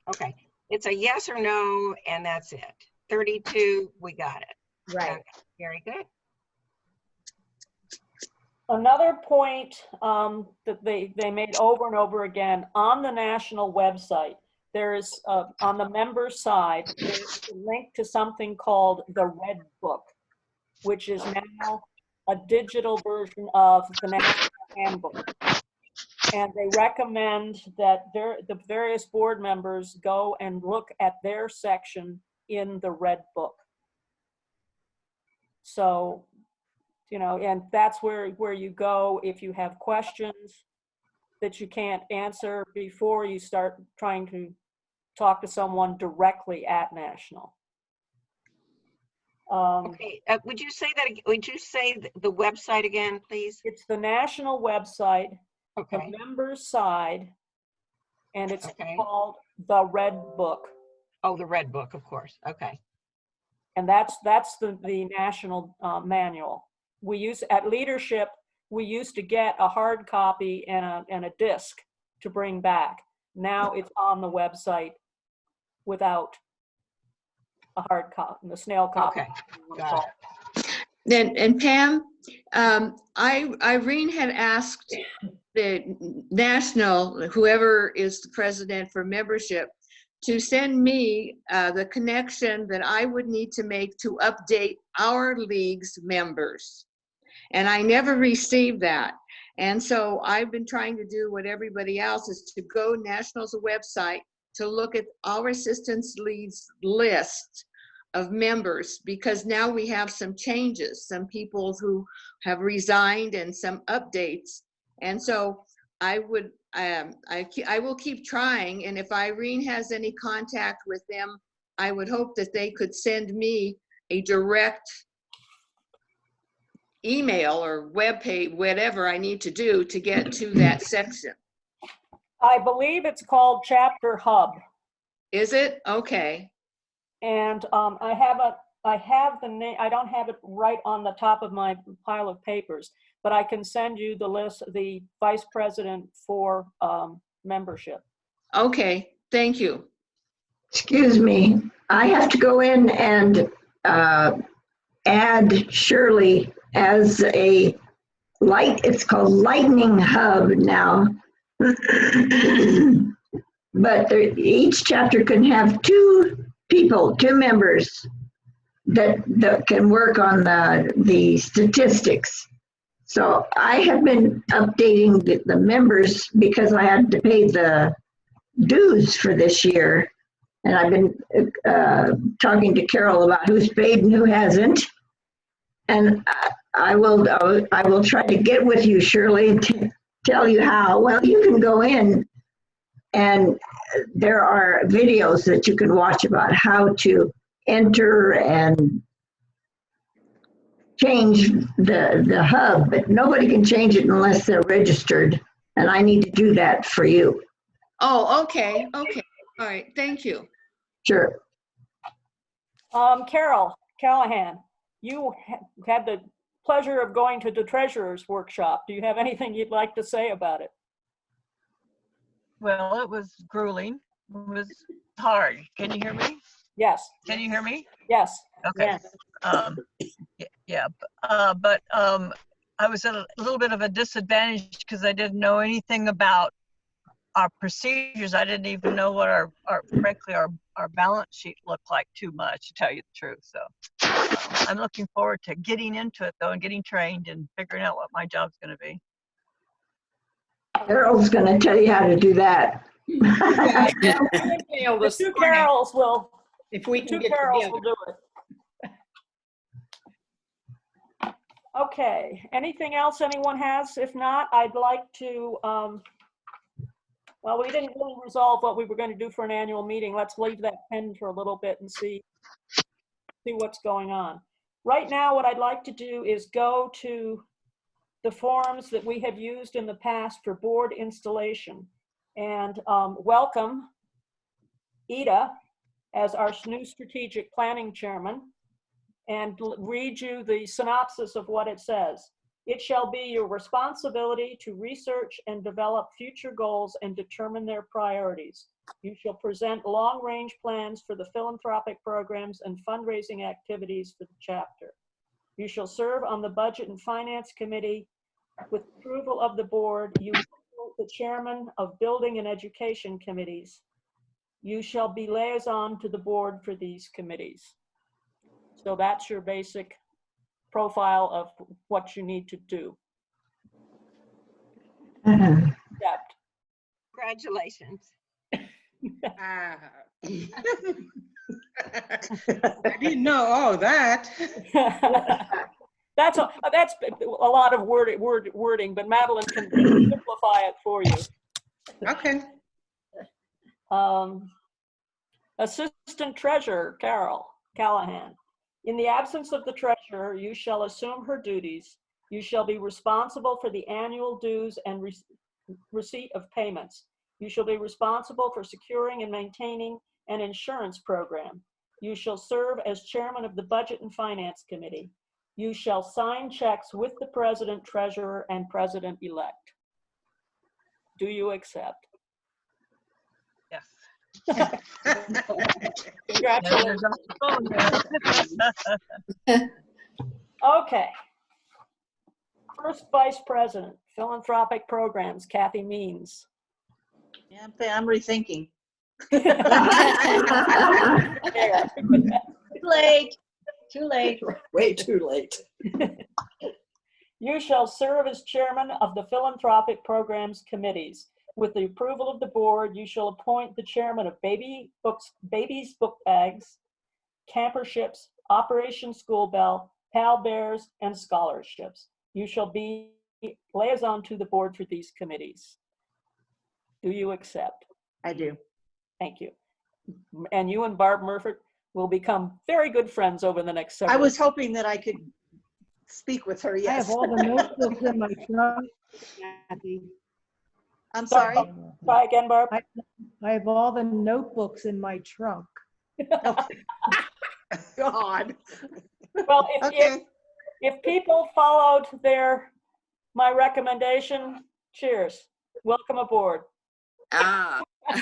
Okay. It's a yes or no, and that's it. 32, we got it. Right. Okay. Very good. Another point that they made over and over again on the national website, there's on the member side, there's a link to something called the Red Book, which is now a digital version of the National Handbook. And they recommend that the various board members go and look at their section in the Red Book. So, you know, and that's where you go if you have questions that you can't answer before you start trying to talk to someone directly at National. Okay, would you say the website again, please? It's the national website, okay. The members side, and it's called the Red Book. Oh, the Red Book, of course. Okay. And that's the national manual. We use at Leadership. We used to get a hard copy and a disc to bring back. Now it's on the website without a hard copy, the snail copy. Okay. Got it. And Pam, Irene had asked the national, whoever is the president for membership, to send me the connection that I would need to make to update our league's members. And I never received that. And so I've been trying to do what everybody else is, to go National's website to look at our assistance leagues list of members, because now we have some changes, some people who have resigned and some updates. And so I will keep trying. And if Irene has any contact with them, I would hope that they could send me a direct email or web page, whatever I need to do to get to that section. I believe it's called Chapter Hub. Is it? Okay. And I have the name. I don't have it right on the top of my pile of papers, but I can send you the list, the vice president for membership. Okay, thank you. Excuse me, I have to go in and add Shirley as a it's called Lightning Hub now. But each chapter can have two members that can work on the statistics. So I have been updating the members because I had to pay the dues for this year. And I've been talking to Carol about who's paid and who hasn't. And I will try to get with you, Shirley, and tell you how. Well, you can go in and there are videos that you can watch about how to enter and change the hub, but nobody can change it unless they're registered. And I need to do that for you. Oh, okay. Okay. All right. Thank you. Sure. Carol Callahan, you had the pleasure of going to the treasurer's workshop. Do you have anything you'd like to say about it? Well, it was grueling. It was hard. Can you hear me? Yes. Can you hear me? Yes. Okay. Yes. Yeah. But I was at a little bit of a disadvantage because I didn't know anything about our procedures. I didn't even know what frankly, our balance sheet looked like too much, to tell you the truth. So I'm looking forward to getting into it though and getting trained and figuring out what my job's going to be. Carol's going to tell you how to do that. The two Carols will. If we can Two get Carols together. will do it. Okay, anything else anyone has? If not, I'd like to, well, we didn't really resolve what we were going to do for an annual meeting. Let's leave that pen for a little bit and see what's going on. Right now, what I'd like to do is go to the forums that we have used in the past for board installation and welcome Ida as our new strategic planning chairman, and read you the synopsis of what it says. It shall be your responsibility to research and develop future goals and determine their priorities. You shall present long-range plans for the philanthropic programs and fundraising activities for the chapter. You shall serve on the Budget and Finance Committee. With approval of the board, you will be the chairman of Building and Education Committees. You shall be liaison to the board for these committees. So that's your basic profile of what you need to do. Accept. Congratulations. I didn't know all that. That's a lot of wording, but Madeline can simplify it for you. Okay. Assistant Treasurer Carol Callahan. In the absence of the treasurer, you shall assume her duties. You shall be responsible for the annual dues and receipt of payments. You shall be responsible for securing and maintaining an insurance program. You shall serve as chairman of the Budget and Finance Committee. You shall sign checks with the president, treasurer, and president-elect. Do you accept? Yes. Congratulations. Okay. First Vice President, Philanthropic Programs, Kathy Means. Yeah, I'm rethinking. Too late. Too late. Way too late. You shall serve as chairman of the Philanthropic Programs Committees. With the approval of the board, you shall appoint the chairman of Babies Book Bags, Camperships, Operation School Bell, Pal Bears, and Scholarships. You shall be liaison to the board for these committees. Do you accept? I do. Thank you. And you and Barb Murphy will become very good friends over the next several I was hoping that I could speak with her, I yes. have all the notebooks in my trunk, Kathy. I'm sorry? Try again, Barb. I have all the notebooks in my trunk. God. Well, Okay. if people followed my recommendation, cheers. Welcome aboard.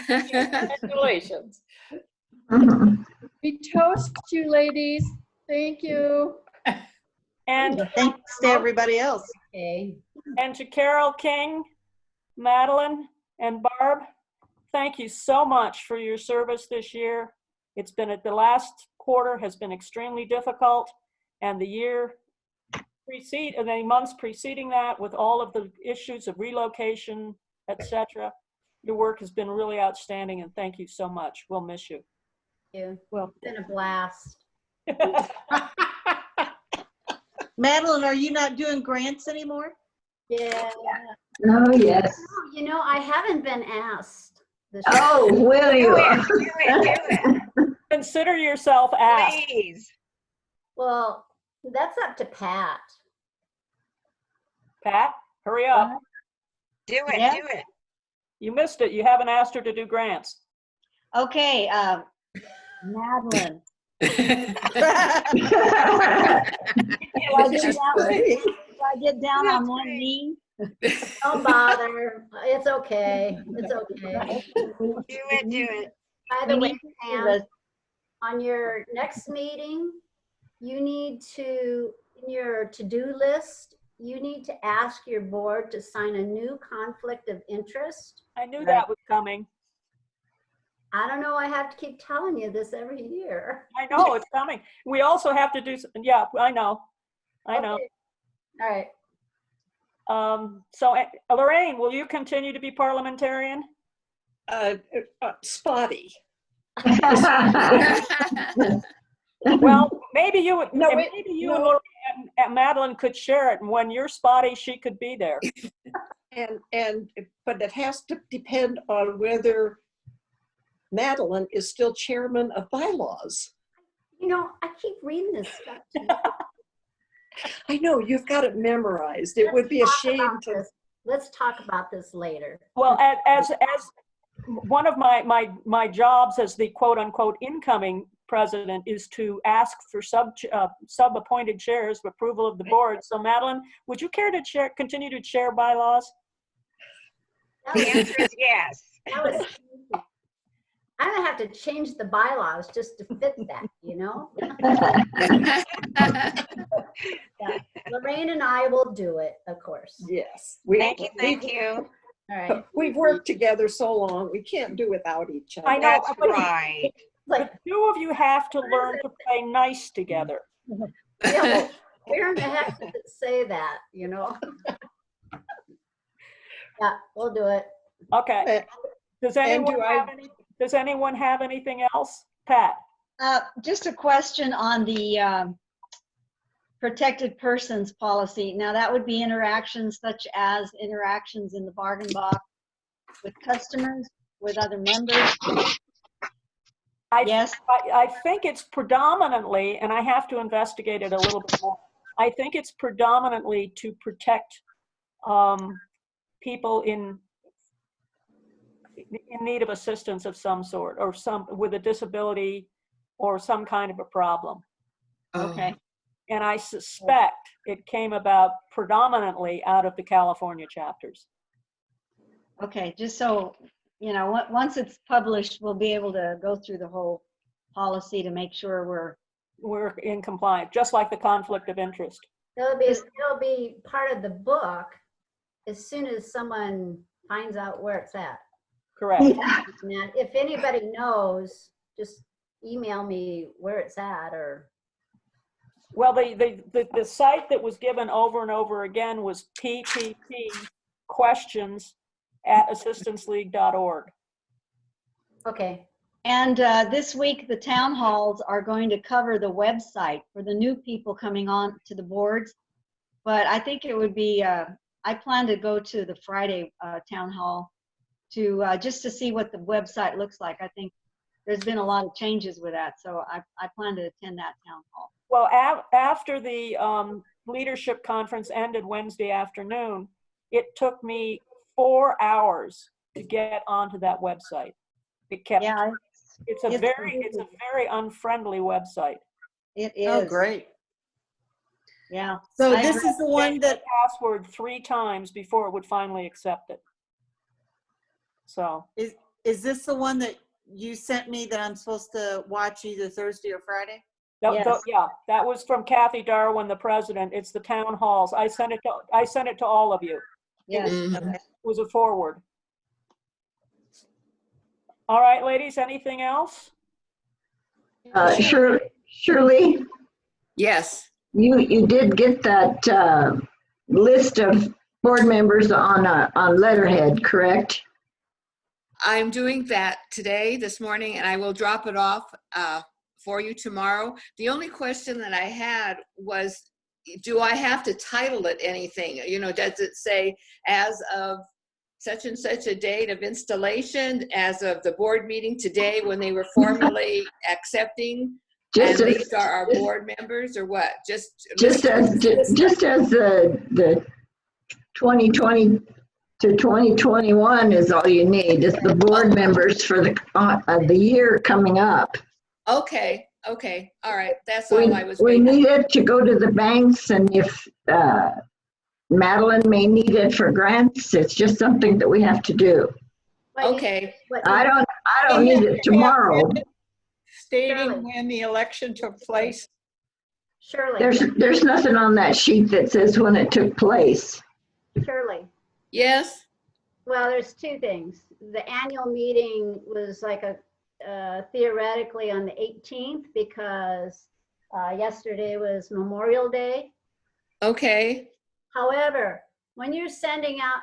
Congratulations. We toast you, ladies. Thank you. And Thanks to everybody else. Okay. And to Carol King, Madeline, and Barb, thank you so much for your service this year. It's been the last quarter has been extremely difficult, and the months preceding that, with all of the issues of relocation, etc. Your work has been really outstanding, and thank you so much. We'll miss you. Well, It's been a blast. Madeline, are you not doing grants anymore? Yeah. Oh, yes. You know, I haven't been asked. Oh, will you? Consider yourself asked. Please. Well, that's up to Pat. Pat, hurry up. Do it, Yeah. do it. You missed it. You haven't asked her to do grants. Okay, Madeline, I get down on one knee? Don't bother. It's okay. It's okay. Do it. By the We way, need to see Pam, this. on your next meeting, you need to, in your to-do list, you need to ask your board to sign a new conflict of interest. I knew that was coming. I don't know, I have to keep telling you this every year. I know it's coming. We also have to do, yeah, I know. I know. Okay. All right. So Lorraine, will you continue to be parliamentarian? Spotty. Well, maybe you would, No, maybe you and Lorraine and Madeline could share it, and when you're spotty, she could be there. But it has to depend on whether Madeline is still chairman of Bylaws. You know, I keep reading this stuff to you. I know, you've got it memorized. It would be a shame to. Let's talk about this later. Well, as one of my jobs as the quote unquote incoming president is to ask for sub-appointed chairs for approval of the board. So Madeline, would you care to continue to chair Bylaws? The answer is yes. I'm gonna have to change the bylaws just to fit that, you know? Yeah. Lorraine and I will do it, of course. Yes. Thank you. All right. We've worked together so long, we can't do without each other. I know. That's right. The two of you have to learn to play nice together. Yeah, where in the heck did it say that, you know? Yeah, we'll do it. Okay. Does anyone have anything else? Pat? Just a question on the protected persons policy. Now that would be interactions such as interactions in the bargain box with customers, with other members. Yes. I think it's predominantly, and I have to investigate it a little bit more. I think it's predominantly to protect people in need of assistance of some sort, or with a disability or some kind of a problem. Okay. And I suspect it came about predominantly out of the California chapters. Okay, just so, you know, once it's published, we'll be able to go through the whole policy to make sure we're in compliance, just like the conflict of interest. It'll be part of the book as soon as someone finds out where it's at. Correct. And if anybody knows, just email me where it's at, or. Well, the site that was given over and over again was pppquestions@assistanceleague.org. Okay. And this week, the town halls are going to cover the website for the new people coming on to the boards. But I think it would be, I plan to go to the Friday town hall to just to see what the website looks like. I think there's been a lot of changes with that. So I plan to attend that town hall. Well, after the leadership conference ended Wednesday afternoon, it took me 4 hours to get onto that website. It kept. Yeah, it's a very unfriendly website. It is. Oh, great. Yeah. So this is the one that password 3 times before it would finally accept it. So is this the one that you sent me that I'm supposed to watch either Thursday or Friday? Yes. Yeah, that was from Kathy Darwin, the president. It's the town halls. I sent it to all of you. Yes. It was a forward. All right, ladies, anything else? Shirley? Yes. You did get that list of board members on letterhead, correct? I'm doing that this morning, and I will drop it off for you tomorrow. The only question that I had was, do I have to title it anything? You know, does it say as of such and such a date of installation, as of the board meeting today when they were formally accepting, and these are our board members, or what? Just as the 2020 to 2021 is all you need. It's the board members for the year coming up. Okay. Okay, all right, that's We, all I was we waiting. need it to go to the banks, and if Madeline may need it for grants, it's just something that we have to do. Okay, I don't need it tomorrow. Stating when the election took place. Shirley. There's nothing on that sheet that says when it took place. Shirley. yes, Well, there's two things. The annual meeting was like theoretically on the 18th because yesterday was Memorial Day. okay, However, when you're sending out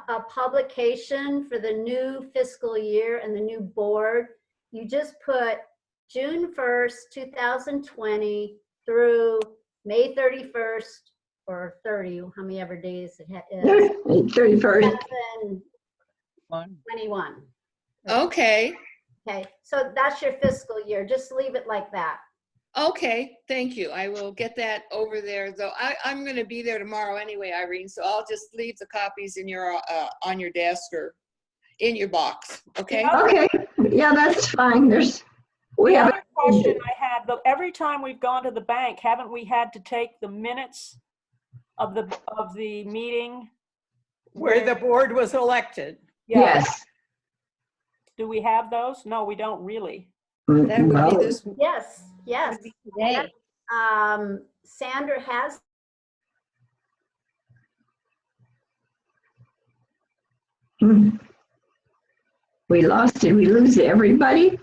a publication for the new fiscal year and the new board, you just put June 1st, 2020 through May 31st or 30, how many ever days it is. 31st. 2021. okay, Okay, so that's your fiscal year. Just leave it like that. okay, thank you. I will get that over there, though. I'm gonna be there tomorrow anyway, Irene, so I'll just leave the copies in your, on your desk or in your box, okay? Okay, yeah, that's fine. We The have. other question I had, every time we've gone to the bank, haven't we had to take the minutes of the meeting? Where the board was elected. Yeah. Yes. Do we have those? No, we don't really. That would Well, be this. Yes, yes. Today. Sandra has. We lost it. We lose everybody.